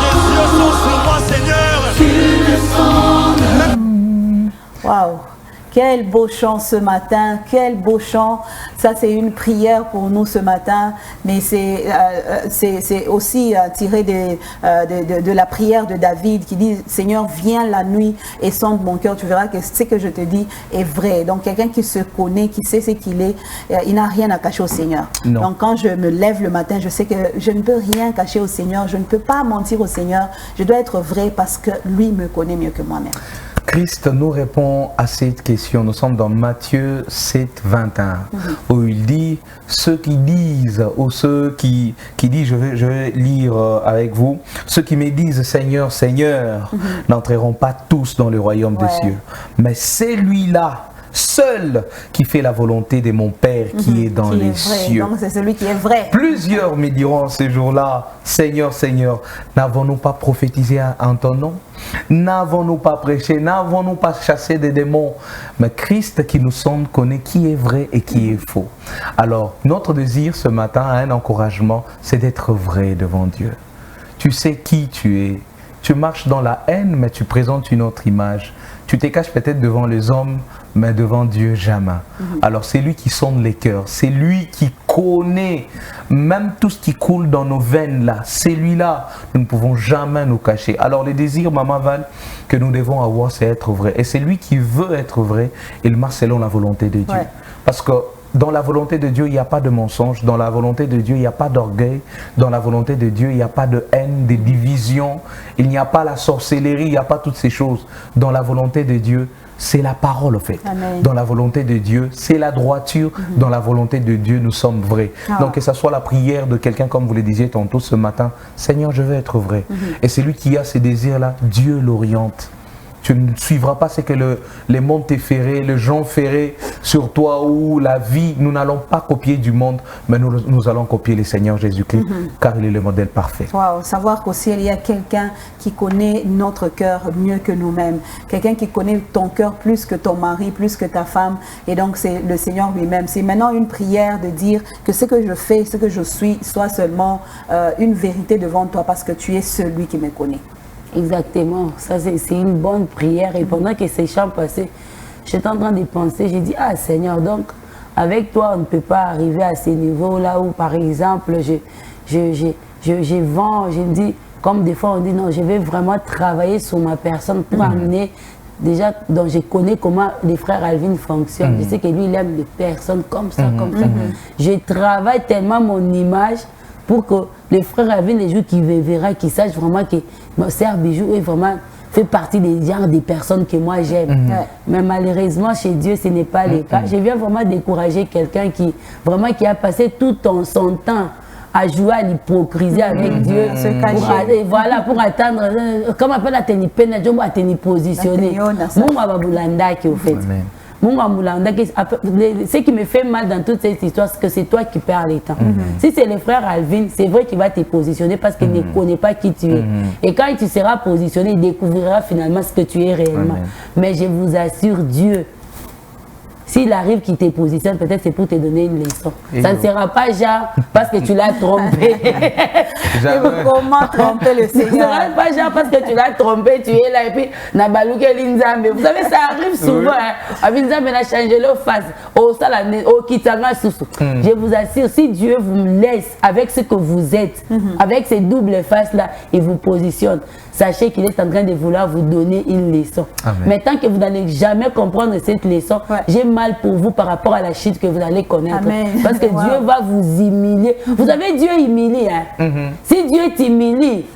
tes yeux sont sur moi, Seigneur. Waouh! Quel beau chant ce matin, quel beau chant. Ça, c'est une prière pour nous ce matin, mais c'est aussi tiré de la prière de David qui dit « Seigneur, viens la nuit et sonde mon cœur, tu verras que ce que je te dis est vrai. » Donc, quelqu'un qui se connaît, qui sait ce qu'il est, il n'a rien à cacher au Seigneur. Non. Donc, quand je me lève le matin, je sais que je ne peux rien cacher au Seigneur, je ne peux pas mentir au Seigneur, je dois être vrai parce que lui me connaît mieux que moi-même. Christ nous répond à cette question. Nous sommes dans Matthieu 7, 21, où il dit, ceux qui disent, ou ceux qui disent, je vais lire avec vous, ceux qui me disent Seigneur, Seigneur, n'entreront pas tous dans le royaume des cieux. Mais celui-là, seul qui fait la volonté de mon Père qui est dans les cieux. Donc c'est celui qui est vrai. Plusieurs me diront ce jour-là, Seigneur, Seigneur, n'avons-nous pas prophétisé en ton nom? N'avons-nous pas prêché? N'avons-nous pas chassé des démons? Mais Christ qui nous sonde connaît qui est vrai et qui est faux. Alors, notre désir ce matin, un encouragement, c'est d'être vrai devant Dieu. Tu sais qui tu es. Tu marches dans la haine, mais tu présentes une autre image. Tu te caches peut-être devant les hommes, mais devant Dieu, jamais. Alors c'est lui qui sonde les cœurs, c'est lui qui connaît même tout ce qui coule dans nos veines là. C'est lui-là, nous ne pouvons jamais nous cacher. Alors le désir, Maman Val, que nous devons avoir, c'est être vrai. Et c'est lui qui veut être vrai, il marche selon la volonté de Dieu. Ouais. Parce que dans la volonté de Dieu, il n'y a pas de mensonge. Dans la volonté de Dieu, il n'y a pas d'orgueil. Dans la volonté de Dieu, il n'y a pas de haine, de division. Il n'y a pas la sorcellerie, il n'y a pas toutes ces choses. Dans la volonté de Dieu, c'est la parole, en fait. Amen. Dans la volonté de Dieu, c'est la droiture. Dans la volonté de Dieu, nous sommes vrais. Donc, que ce soit la prière de quelqu'un, comme vous le disiez tantôt ce matin, Seigneur, je veux être vrai. Et celui qui a ces désirs-là, Dieu l'oriente. Tu ne suivras pas ce que les mondes t'est ferré, le gens ferré sur toi ou la vie. Nous n'allons pas copier du monde, mais nous allons copier le Seigneur Jésus-Christ, car il est le modèle parfait. Wow, savoir qu'aussi il y a quelqu'un qui connaît notre cœur mieux que nous-mêmes. Quelqu'un qui connaît ton cœur plus que ton mari, plus que ta femme. Et donc c'est le Seigneur lui-même. C'est maintenant une prière de dire que ce que je fais, ce que je suis, soit seulement une vérité devant toi parce que tu es celui qui me connaît. Exactement, ça c'est une bonne prière. Et pendant que ces chants passaient, j'étais en train de penser, j'ai dit, ah Seigneur, donc avec toi on ne peut pas arriver à ces niveaux-là où par exemple je vends, je me dis, comme des fois on dit non, je vais vraiment travailler sur ma personne pour amener, déjà donc je connais comment les frères Alvin fonctionnent, je sais que lui il aime les personnes comme ça, comme ça. Je travaille tellement mon image pour que les frères Alvin, les jours qui verra, qu'ils sachent vraiment que mon Sœur Bijou est vraiment fait partie des genres des personnes que moi j'aime. Mais malheureusement chez Dieu ce n'est pas le cas. Je viens vraiment décourager quelqu'un qui a passé tout son temps à jouer à l'hypocrisie avec Dieu, pour atteindre, comme on appelle la tenipène, à tenir positionner. Ce qui me fait mal dans toute cette histoire, c'est que c'est toi qui perds les temps. Si c'est le frère Alvin, c'est vrai qu'il va te positionner parce qu'il ne connaît pas qui tu es. Et quand tu seras positionné, il découvrira finalement ce que tu es réellement. Mais je vous assure, Dieu, s'il arrive qu'il te positionne, peut-être c'est pour te donner une leçon. Ça ne sera pas genre parce que tu l'as trompé. Comment tromper le Seigneur? Ça ne sera pas genre parce que tu l'as trompé, tu es là et puis Nabalouke Linzambe. Vous savez, ça arrive souvent. Linzambe a changé leur face. Au Kitanga Soussou. Je vous assure, si Dieu vous laisse avec ce que vous êtes, avec ces doubles faces-là, il vous positionne. Sachez qu'il est en train de vouloir vous donner une leçon. Mais tant que vous n'allez jamais comprendre cette leçon, j'ai mal pour vous par rapport à la chute que vous allez connaître. Parce que Dieu va vous humilier. Vous savez, Dieu humilie. Si Dieu t'humilie,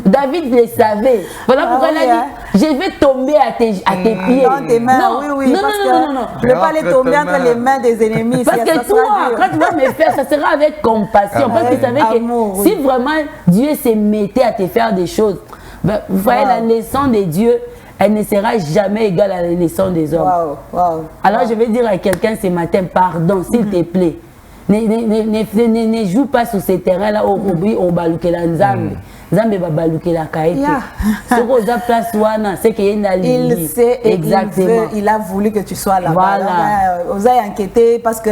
David le savait. Voilà pourquoi il a dit, je vais tomber à tes pieds. Dans tes mains, non, je ne vais pas les tomber entre les mains des ennemis. Parce que toi, quand tu vas me faire, ça sera avec compassion. Parce que vous savez que si vraiment Dieu se mettait à te faire des choses, ben, vous voyez, la leçon de Dieu, elle ne sera jamais égale à la leçon des hommes. Alors je vais dire à quelqu'un ce matin, pardon, s'il te plaît. ne joue pas sur ces terrains-là au Baloukéla Nzambe. Nzambe va Baloukéla Kaete. Sur place wana, c'est qu'il y a une ligne. Il sait et exactement. Il a voulu que tu sois là. Voilà. Vous avez inquiété parce que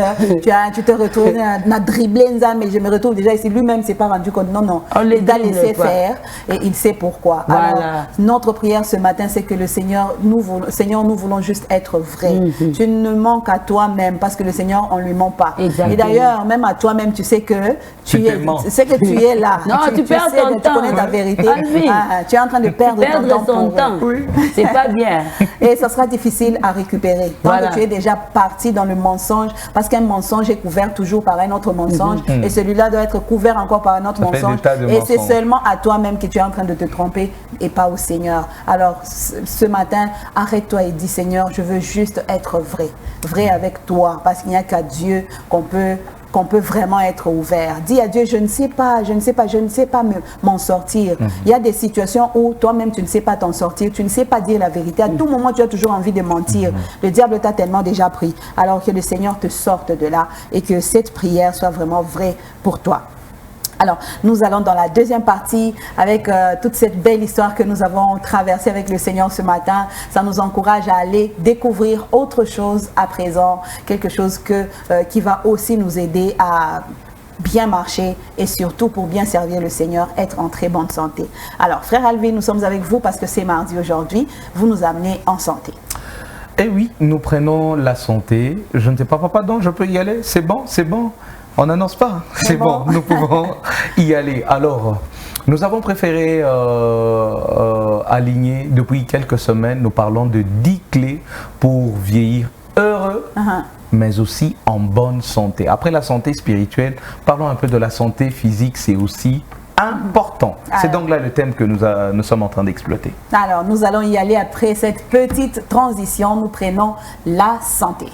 tu te retrouves à dribbler Nzambe et je me retrouve déjà ici. Lui-même ne s'est pas rendu compte. Non. Il a laissé faire et il sait pourquoi. Voilà. Alors, notre prière ce matin, c'est que le Seigneur, nous voulons juste être vrais. Tu ne manques à toi-même parce que le Seigneur, on ne lui ment pas. Exactement. Et d'ailleurs, même à toi-même, tu sais que tu es là. Non, tu perds ton temps. Ta vérité, tu es en train de perdre ton temps. Oui. C'est pas bien. Et ça sera difficile à récupérer. Tant que tu es déjà parti dans le mensonge, parce qu'un mensonge est couvert toujours par un autre mensonge, et celui-là doit être couvert encore par un autre mensonge. Et c'est seulement à toi-même que tu es en train de te tromper et pas au Seigneur. Alors ce matin, arrête-toi et dis Seigneur, je veux juste être vrai avec toi, parce qu'il n'y a qu'à Dieu qu'on peut vraiment être ouvert. Dis à Dieu, je ne sais pas m'en sortir. Il y a des situations où toi-même tu ne sais pas t'en sortir, tu ne sais pas dire la vérité. À tout moment, tu as toujours envie de mentir. Le diable t'a tellement déjà pris. Alors que le Seigneur te sorte de là et que cette prière soit vraiment vraie pour toi. Alors, nous allons dans la deuxième partie avec toute cette belle histoire que nous avons traversée avec le Seigneur ce matin. Ça nous encourage à aller découvrir autre chose à présent, quelque chose qui va aussi nous aider à bien marcher et surtout pour bien servir le Seigneur, être en très bonne santé. Alors, frère Alvin, nous sommes avec vous parce que c'est mardi aujourd'hui. Vous nous amenez en santé. Eh oui, nous prenons la santé. Je ne sais pas, papa, donc je peux y aller? C'est bon, c'est bon. On n'annonce pas, c'est bon, nous pouvons y aller. Alors, nous avons préféré aligner, depuis quelques semaines, nous parlons de 10 clés pour vieillir heureux, mais aussi en bonne santé. Après la santé spirituelle, parlons un peu de la santé physique, c'est aussi important. C'est donc là le thème que nous sommes en train d'exploiter. Alors, nous allons y aller après cette petite transition. Nous prenons la santé.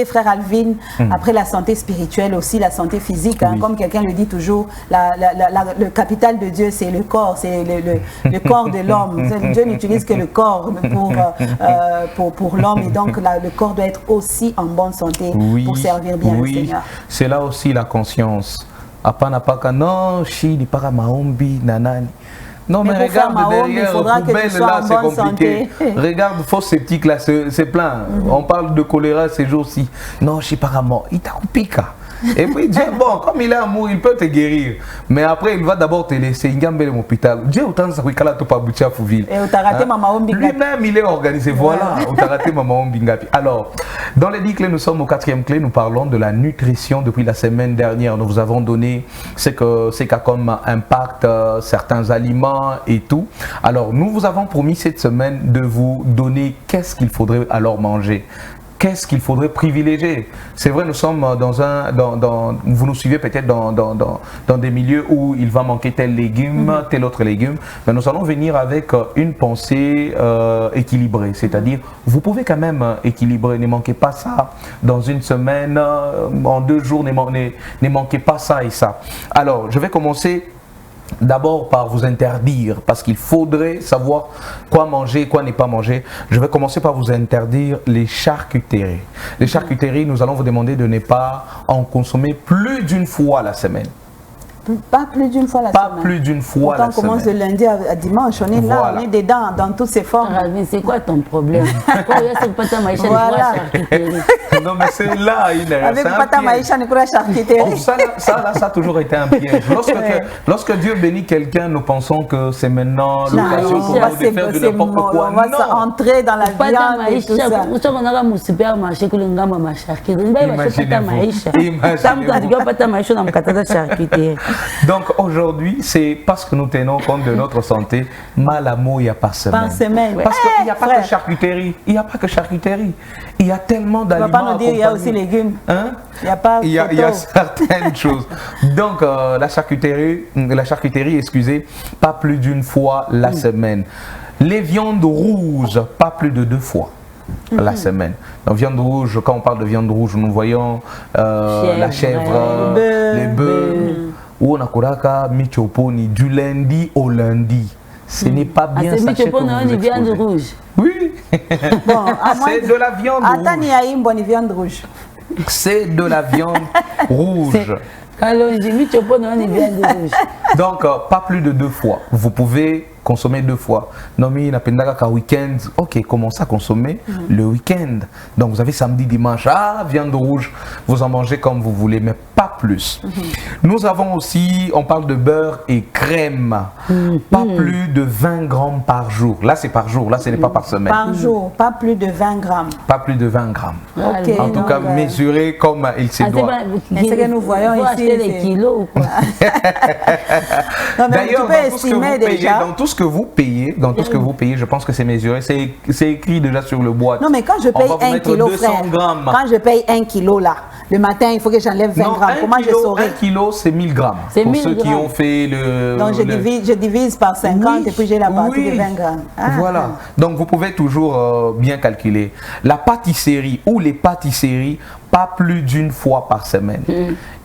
Frère Alvin, après la santé spirituelle aussi, la santé physique, comme quelqu'un le dit toujours, le capital de Dieu c'est le corps, c'est le corps de l'homme. Dieu n'utilise que le corps pour l'homme et donc le corps doit être aussi en bonne santé pour servir bien le Seigneur. C'est là aussi la conscience. Apana non, shi para maombi nanani. Non, mais regarde derrière, poubelle là, c'est compliqué. Regarde, fosse sceptique là, c'est plein. On parle de choléra ces jours-ci. Non, je sais pas comment. Il t'a coupé. Et puis Dieu, bon, comme il est amour, il peut te guérir. Mais après, il va d'abord te laisser. Il gagne l'hôpital. Dieu, autant ça qu'il a tout pas boucher à Fouville. Et tu as raté Maman Ombi. Lui-même, il est organisé. Voilà, tu as raté Maman Ombi. Alors, dans les 10 clés, nous sommes au 4e clé. Nous parlons de la nutrition. Depuis la semaine dernière, nous vous avons donné ce qu'a comme impact certains aliments et tout. Alors, nous vous avons promis cette semaine de vous donner qu'est-ce qu'il faudrait alors manger. Qu'est-ce qu'il faudrait privilégier? C'est vrai, nous sommes vous nous suivez peut-être dans des milieux où il va manquer tel légume, tel autre légume, mais nous allons venir avec une pensée équilibrée, c'est-à-dire vous pouvez quand même équilibrer, ne manquez pas ça dans une semaine, en 2 jours, ne manquez pas ça et ça. Alors, je vais commencer d'abord par vous interdire, parce qu'il faudrait savoir quoi manger, quoi ne pas manger. Je vais commencer par vous interdire les charcuteries. Les charcuteries, nous allons vous demander de ne pas en consommer plus d'une fois la semaine. Pas plus d'une fois la semaine. Pas plus d'une fois la semaine. On commence de lundi à dimanche, on est là, on est dedans, dans toutes ces formes. C'est quoi ton problème? Voilà. Non, mais c'est là une erreur. Avec Pata Maïcha, on est charcuterie. Ça a toujours été un piège. Lorsque Dieu bénit quelqu'un, nous pensons que c'est maintenant l'occasion pour nous de faire de n'importe quoi. On va entrer dans la viande et tout ça. Imaginez-vous. Donc aujourd'hui, c'est parce que nous tenons compte de notre santé, malamour, il n'y a pas semaine. Par semaine. Parce qu'il n'y a pas que charcuterie. Il n'y a pas que charcuterie. Il y a tellement d'aliments. On ne va pas nous dire qu'il y a aussi légumes. Hein? Il y a certaines choses. Donc la charcuterie, excusez, pas plus d'une fois la semaine. Les viandes rouges, pas plus de 2 fois la semaine. Donc viande rouge, quand on parle de viande rouge, nous voyons la chèvre, les bœufs. ou on a koraka michoponi du lundi au lundi. Ce n'est pas bien. C'est michoponi, on est viande rouge. Oui. Bon, c'est de la viande rouge. Attends, il viande rouge. C'est de la viande rouge. Donc, pas plus de 2 fois. Vous pouvez consommer 2 fois. Non, mais il week-end. Ok, commencez à consommer le week-end. Donc, vous avez samedi, dimanche, viande rouge. Vous en mangez comme vous voulez, mais pas plus. Nous avons aussi, on parle de beurre et crème. Pas plus de 20 grammes par jour. Là, c'est par jour. Là, ce n'est pas par semaine. Par jour, pas plus de 20 grammes. Pas plus de 20 grammes. Okay, en tout cas, mesuré comme il se doit. C'est que nous voyons ici. Les kilos ou quoi? D'ailleurs, dans tout ce que vous payez, je pense que c'est mesuré, c'est écrit déjà sur le boîte. Non, mais quand je paye 1 kilo, frère, quand je paye 1 kilo là, le matin, il faut que j'enlève 20 grammes. Comment je saurai? 1 kilo, c'est 1000 grammes. Pour ceux qui ont fait le... Donc, je divise par 50 et puis j'ai la partie de 20 grammes. Voilà. Donc, vous pouvez toujours bien calculer. La pâtisserie ou les pâtisseries, pas plus d'une fois par semaine.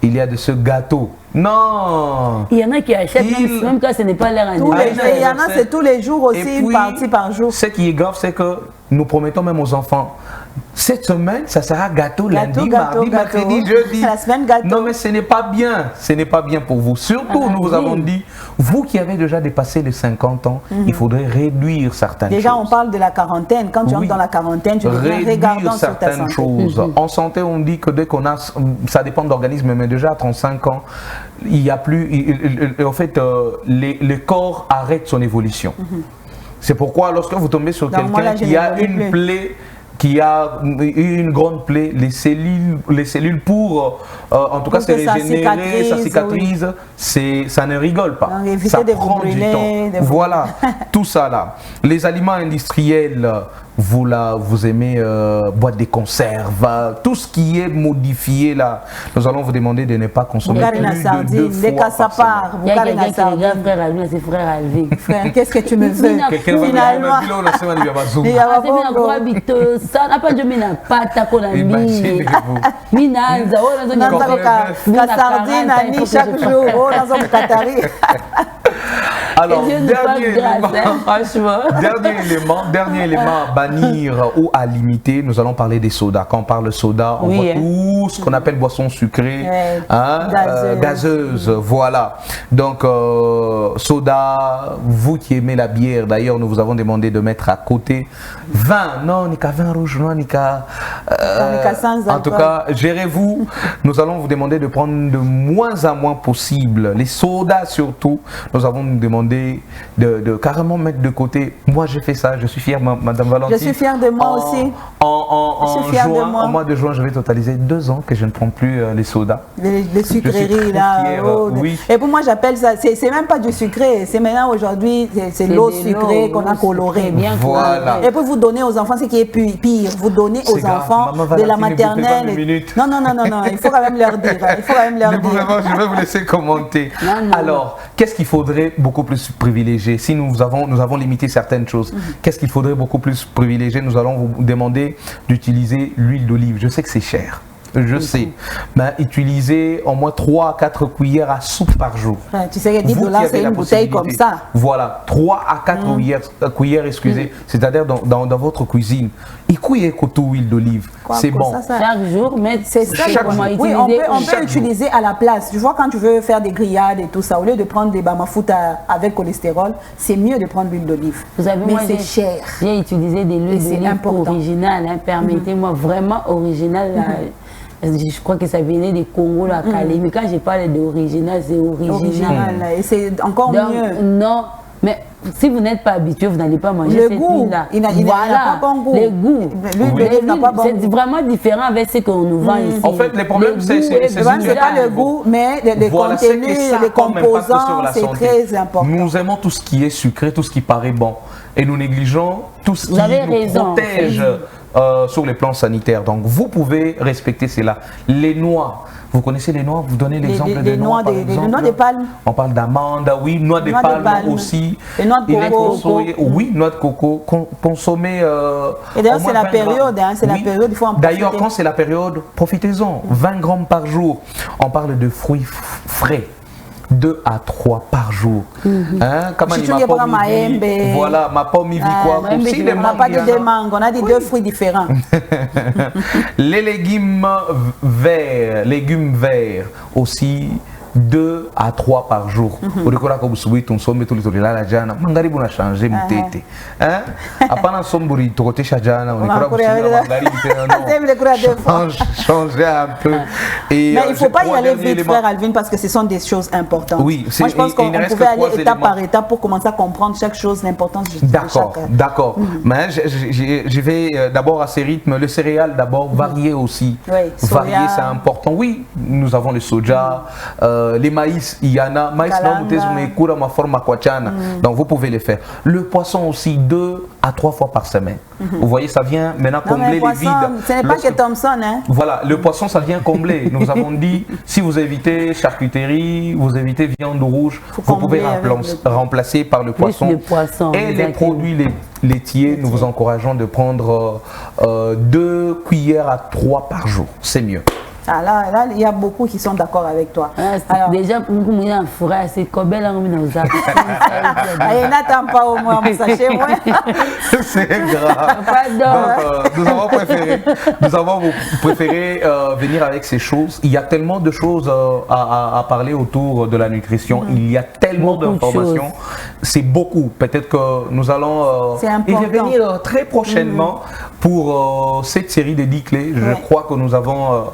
Il y a de ce gâteau. Non. Il y en a qui achètent même quand ce n'est pas leur anniversaire. Il y en a, c'est tous les jours aussi, une partie par jour. Ce qui est grave, c'est que nous promettons même aux enfants, cette semaine, ça sera gâteau lundi, mardi, mercredi, jeudi. La semaine gâteau. Non, mais ce n'est pas bien. Ce n'est pas bien pour vous. Surtout, nous vous avons dit, vous qui avez déjà dépassé les 50 ans, il faudrait réduire certaines choses. Déjà, on parle de la quarantaine. Quand tu entres dans la quarantaine, tu deviens regardant sur ta santé. Choses. En santé, on dit que dès qu'on a, ça dépend de l'organisme, mais déjà à 35 ans, il n'y a plus, en fait, le corps arrête son évolution. C'est pourquoi lorsque vous tombez sur quelqu'un qui a une plaie, qui a une grande plaie, les cellules pour, en tout cas, se régénérer, ça cicatrise, ça ne rigole pas. Donc, ça prend du temps. Voilà, tout ça là. Les aliments industriels, vous aimez boîte de conserve, tout ce qui est modifié là, nous allons vous demander de ne pas consommer plus de 2 fois par semaine. Il y a quelqu'un qui regarde frère Alvin, c'est frère Alvin. Frère, qu'est-ce que tu me veux? Finalement, ça n'a pas de mina pata qu'on a mis. Minanza, oh, la sardine a mis chaque jour, oh, dans un Qatari. Alors, dernier élément à bannir ou à limiter, nous allons parler des sodas. Quand on parle de soda, on voit tout ce qu'on appelle boissons sucrées, gazeuses, voilà. Donc, soda, vous qui aimez la bière, d'ailleurs, nous vous avons demandé de mettre à côté vin. Non, ni qu'à vin rouge, non, ni qu'à... en tout cas, gérez-vous. Nous allons vous demander de prendre de moins en moins possible. Les sodas surtout, nous avons demandé de carrément mettre de côté. Moi, j'ai fait ça. Je suis fier, Madame Valentine. Je suis fière de moi aussi. En mois de juin, je vais totaliser 2 ans que je ne prends plus les sodas. Les sucreries, là. Oui. Et pour moi, j'appelle ça, c'est même pas du sucré. C'est maintenant, aujourd'hui, c'est l'eau sucrée qu'on a colorée. Bien voilà. Et pour vous donner aux enfants, ce qui est pire, vous donnez aux enfants de la maternelle. Non, il faut quand même leur dire. Je vais vous laisser commenter. Alors, qu'est-ce qu'il faudrait beaucoup plus privilégier? Si nous avons limité certaines choses, qu'est-ce qu'il faudrait beaucoup plus privilégier? Nous allons vous demander d'utiliser l'huile d'olive. Je sais que c'est cher. Je sais, mais utilisez au moins 3 à 4 cuillères à soupe par jour. Tu sais que 10 $, c'est une bouteille comme ça. Voilà, 3 à 4 cuillères, c'est-à-dire dans votre cuisine. Et huile d'olive, c'est bon. Chaque jour, mais c'est ça comment utiliser. Oui, on peut utiliser à la place. Tu vois, quand tu veux faire des grillades et tout ça, au lieu de prendre des bamafouta avec cholestérol, c'est mieux de prendre l'huile d'olive. Vous savez, mais c'est cher. J'ai utilisé des huiles d'olive originales, permettez-moi, vraiment originales. Je crois que ça venait des Congo, la Calais. Mais quand je parle d'original, c'est original. Et c'est encore mieux. Non, mais si vous n'êtes pas habitué, vous n'allez pas manger cette huile-là. Il n'a pas bon goût. Le goût. C'est vraiment différent avec ce qu'on nous vend ici. En fait, le problème, c'est pas le goût, mais les contenus, les composants, c'est très important. Nous aimons tout ce qui est sucré, tout ce qui paraît bon. Et nous négligeons tout ce qui nous protège. Sur les plans sanitaires. Donc, vous pouvez respecter cela. Les noix, vous connaissez les noix? Vous donnez l'exemple des noix, par exemple. Les noix de palme. On parle d'amande, oui, noix de palme aussi. Les noix de coco. Oui, noix de coco. Consommer. Et d'ailleurs, c'est la période. C'est la période, il faut en profiter. D'ailleurs, quand c'est la période, profitez-en. 20 grammes par jour. On parle de fruits frais. 2 à 3 par jour. Hein, Voilà, ma pomme y vit quoi? On n'a pas dit des mangues, on a dit 2 fruits différents. Les légumes verts aussi. 2 à 3 par jour. Au décor comme souhait ton somme tout le la jana. Mangari buna changer mutete. Hein? Apana somburi to côté chajana on décor changer un peu. Et mais il faut pas y aller vite, frère Alvin, parce que ce sont des choses importantes. Oui, moi je pense qu'on pouvait aller étape par étape pour commencer à comprendre chaque chose, l'importance de chaque. D'accord. Mais je vais d'abord à ces rythmes. Le céréal d'abord varier aussi. Varier c'est important. Oui, nous avons le soja. Les maïs, il y en a. Maïs, donc vous pouvez les faire. Le poisson aussi, 2 à 3 fois par semaine. Vous voyez, ça vient maintenant combler les vides. Ce n'est pas que Thompson. Hein? Voilà, le poisson, ça vient combler. Nous avons dit, si vous évitez charcuterie, vous évitez viande rouge, vous pouvez remplacer par le poisson. Et les produits laitiers, nous vous encourageons de prendre 2 cuillères à 3 par jour. C'est mieux. Ah là, il y a beaucoup qui sont d'accord avec toi. Alors, déjà, pour nous, il y a un fourré, c'est comme elle a mis dans ça. Elle n'attend pas au moins, sachez moi. C'est grave. Donc, nous avons préféré venir avec ces choses. Il y a tellement de choses à parler autour de la nutrition. Il y a tellement d'informations. C'est beaucoup. Peut-être que nous allons y revenir très prochainement pour cette série de 10 clés. Je crois que nous avons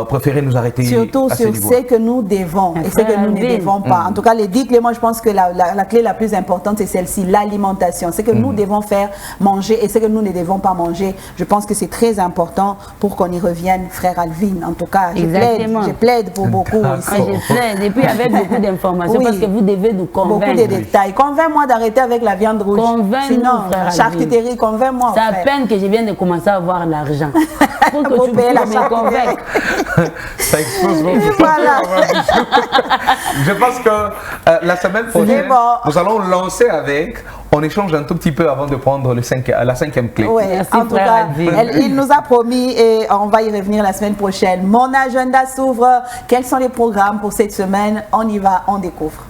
préféré nous arrêter surtout sur ce que nous devons et ce que nous ne devons pas. En tout cas, les 10 clés, moi je pense que la clé la plus importante c'est celle-ci, l'alimentation. Ce que nous devons faire, manger, et ce que nous ne devons pas manger. Je pense que c'est très important pour qu'on y revienne, frère Alvin. En tout cas, je plaide pour beaucoup ici. Je plaide, et puis avec beaucoup d'informations, parce que vous devez nous convaincre. Beaucoup de détails. Convainc-moi d'arrêter avec la viande rouge. Sinon, charcuterie, convainc-moi. C'est à peine que je viens de commencer à avoir l'argent. Pour que tu puisses me convaincre. Ça expose beaucoup. Voilà. Je pense que la semaine prochaine, nous allons lancer avec. On échange un tout petit peu avant de prendre la 5e clé. Oui, en tout cas, il nous a promis et on va y revenir la semaine prochaine. Mon agenda s'ouvre. Quels sont les programmes pour cette semaine? On y va, on découvre.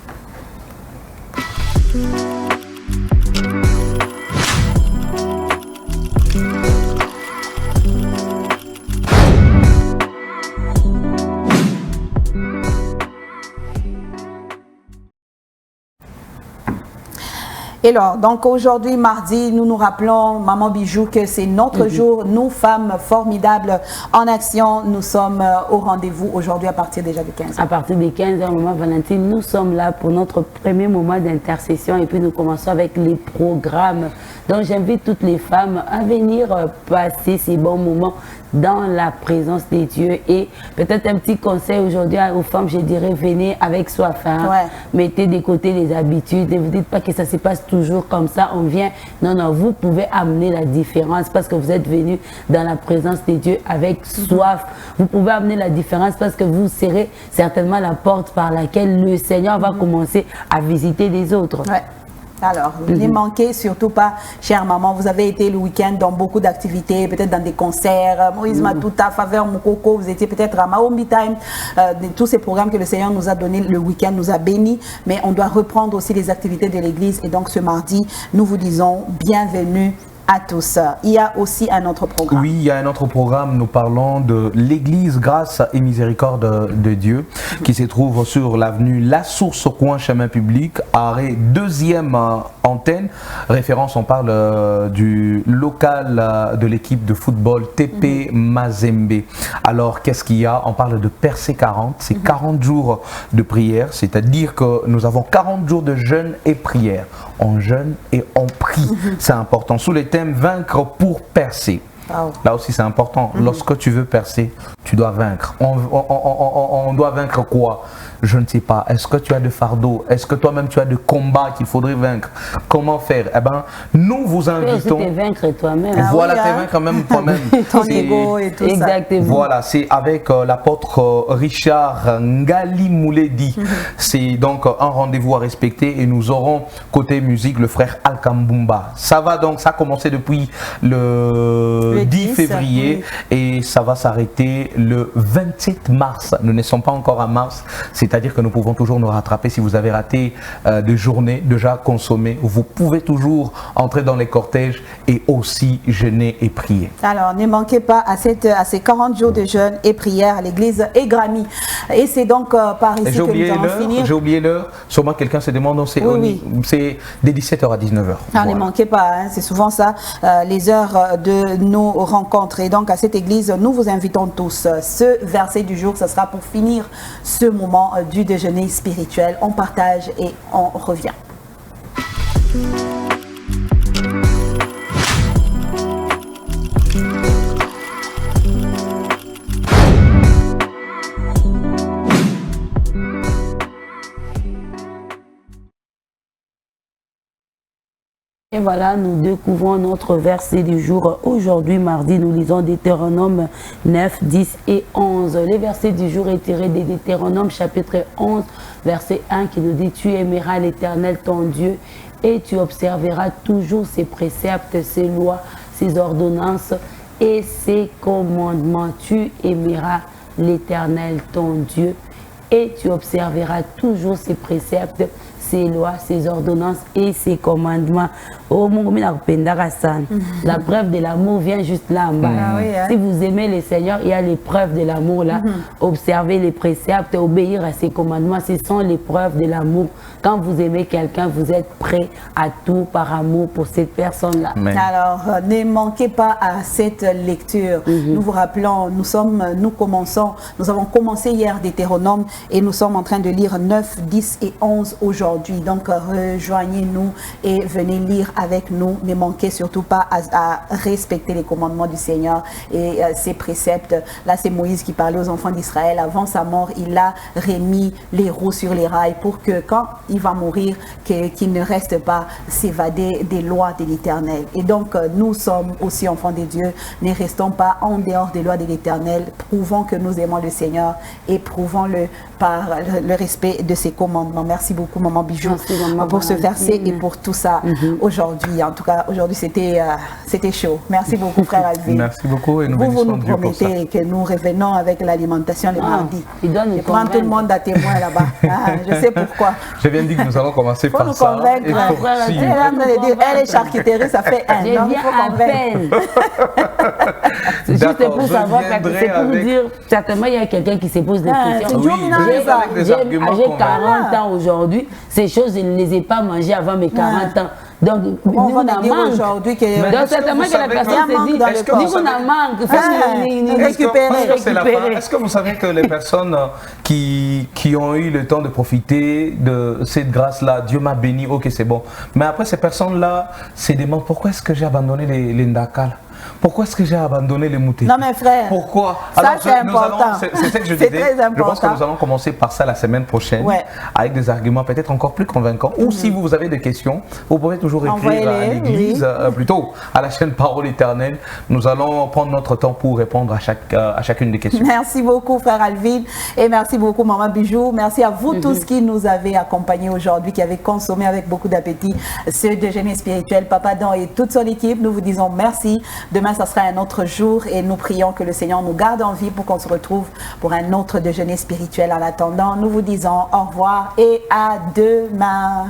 Et alors, donc aujourd'hui, mardi, nous nous rappelons, Maman Bijou, que c'est notre jour. Nous, femmes formidables en action, nous sommes au rendez-vous aujourd'hui à partir déjà de 15h. À partir de 15h, Maman Valentine, nous sommes là pour notre premier moment d'intercession et puis nous commençons avec les programmes. Donc j'invite toutes les femmes à venir passer ces bons moments dans la présence des dieux. Et peut-être un petit conseil aujourd'hui aux femmes, je dirais, venez avec soif. Mettez de côté les habitudes. Ne vous dites pas que ça se passe toujours comme ça. On vient. Non, non, vous pouvez amener la différence parce que vous êtes venus dans la présence des dieux avec soif. Vous pouvez amener la différence parce que vous serez certainement la porte par laquelle le Seigneur va commencer à visiter les autres. Alors, ne manquez surtout pas, chère maman, vous avez été le week-end dans beaucoup d'activités, peut-être dans des concerts, Moïse Matouta, Faveur Moukoko, vous étiez peut-être à Maombi Time, tous ces programmes que le Seigneur nous a donnés le week-end, nous a bénis, mais on doit reprendre aussi les activités de l'Église et donc ce mardi, nous vous disons bienvenue à tous. Il y a aussi un autre programme. Oui, il y a un autre programme. Nous parlons de l'Église Grâce et Miséricorde de Dieu qui se trouve sur l'avenue La Source au coin chemin public, arrêt 2e antenne. Référence, on parle du local de l'équipe de football TP Mazembe. Alors, qu'est-ce qu'il y a? On parle de Percée 40. C'est 40 jours de prière, c'est-à-dire que nous avons 40 jours de jeûne et prière. On jeûne et on prie. C'est important. Sous les thèmes vaincre pour percer. Là aussi c'est important. Lorsque tu veux percer, tu dois vaincre. On doit vaincre quoi? Je ne sais pas. Est-ce que tu as de fardeau? Est-ce que toi-même tu as de combats qu'il faudrait vaincre? Comment faire? Eh ben, nous vous invitons. Tu vaincre toi-même. Voilà, tu vaincre même toi-même. Ton ego et tout exactement. Ça. Voilà, c'est avec l'apôtre Richard Ngali Mouledi. C'est donc un rendez-vous à respecter et nous aurons côté musique le frère Alkambumba. Ça va donc, ça a commencé depuis le le 10 février et ça va s'arrêter le 27 mars. Nous ne sommes pas encore à mars, c'est-à-dire que nous pouvons toujours nous rattraper. Si vous avez raté des journées déjà consommées, vous pouvez toujours entrer dans les cortèges et aussi jeûner et prier. Alors, ne manquez pas à ces 40 jours de jeûne et prière à l'église Egrami. Et c'est donc par ici que nous allons finir. J'ai oublié l'heure. Sûrement quelqu'un se demande, c'est de 17h à 19h. Ne manquez pas, hein, c'est souvent ça, les heures de nos rencontres. Et donc à cette église, nous vous invitons tous. Ce verset du jour, ce sera pour finir ce moment du déjeuner spirituel. On partage et on revient. Et voilà, nous découvrons notre verset du jour. Aujourd'hui, mardi, nous lisons Deutéronome 9, 10 et 11. Les versets du jour est tiré de Deutéronome chapitre 11, verset 1 qui nous dit « Tu aimeras l'Éternel ton Dieu et tu observeras toujours ses préceptes, ses lois, ses ordonnances et ses commandements. Tu aimeras l'Éternel ton Dieu et tu observeras toujours ses préceptes, ses lois, ses ordonnances et ses commandements. » Oh, la preuve de l'amour vient juste là en bas. Si vous aimez le Seigneur, il y a les preuves de l'amour là. Observer les préceptes, obéir à ses commandements, ce sont les preuves de l'amour. Quand vous aimez quelqu'un, vous êtes prêt à tout par amour pour cette personne-là. Alors, ne manquez pas à cette lecture. Nous vous rappelons, nous avons commencé hier Deutéronome et nous sommes en train de lire 9, 10 et 11 aujourd'hui. Donc, rejoignez-nous et venez lire avec nous. Ne manquez surtout pas à respecter les commandements du Seigneur et ses préceptes. Là, c'est Moïse qui parlait aux enfants d'Israël. Avant sa mort, il a remis les roues sur les rails pour que quand il va mourir, qu'il ne reste pas s'évader des lois de l'Éternel. Et donc, nous sommes aussi enfants de Dieu. Ne restons pas en dehors des lois de l'Éternel. Prouvons que nous aimons le Seigneur et prouvons-le par le respect de ses commandements. Merci beaucoup, Maman Bijou, pour ce verset et pour tout ça aujourd'hui. En tout cas, aujourd'hui, c'était chaud. Merci beaucoup, frère Alvin. Merci beaucoup et nous vous nous promettez que nous revenons avec l'alimentation le mardi. Je prends tout le monde à témoin là-bas. Je sais pourquoi. Je viens de dire que nous allons commencer par ça. Il faut nous convaincre. Elle est charcuterie, ça fait un an. Il faut convaincre. C'est juste pour savoir, c'est pour vous dire, certainement, il y a quelqu'un qui se pose des questions. J'ai 40 ans aujourd'hui. Ces choses, je ne les ai pas mangées avant mes 40 ans. Donc, on va dire aujourd'hui que certainement que la personne se dit, nous on a manque, récupérer. Est-ce que vous savez que les personnes qui ont eu le temps de profiter de cette grâce-là, Dieu m'a béni, ok c'est bon. Mais après ces personnes-là se demandent pourquoi est-ce que j'ai abandonné les ndakal? Pourquoi est-ce que j'ai abandonné les moutées? Non mais frère, pourquoi? Ça c'est important. C'est ce que je disais. Je pense que nous allons commencer par ça la semaine prochaine, avec des arguments peut-être encore plus convaincants. Ou si vous avez des questions, vous pouvez toujours écrire à l'église, plutôt à la chaîne Parole Éternelle. Nous allons prendre notre temps pour répondre à chacune des questions. Merci beaucoup frère Alvin et merci beaucoup Maman Bijou. Merci à vous tous qui nous avez accompagnés aujourd'hui, qui avez consommé avec beaucoup d'appétit ce déjeuner spirituel. Papa Dan et toute son équipe, nous vous disons merci. Demain, ça sera un autre jour et nous prions que le Seigneur nous garde en vie pour qu'on se retrouve pour un autre déjeuner spirituel. En attendant, nous vous disons au revoir et à demain.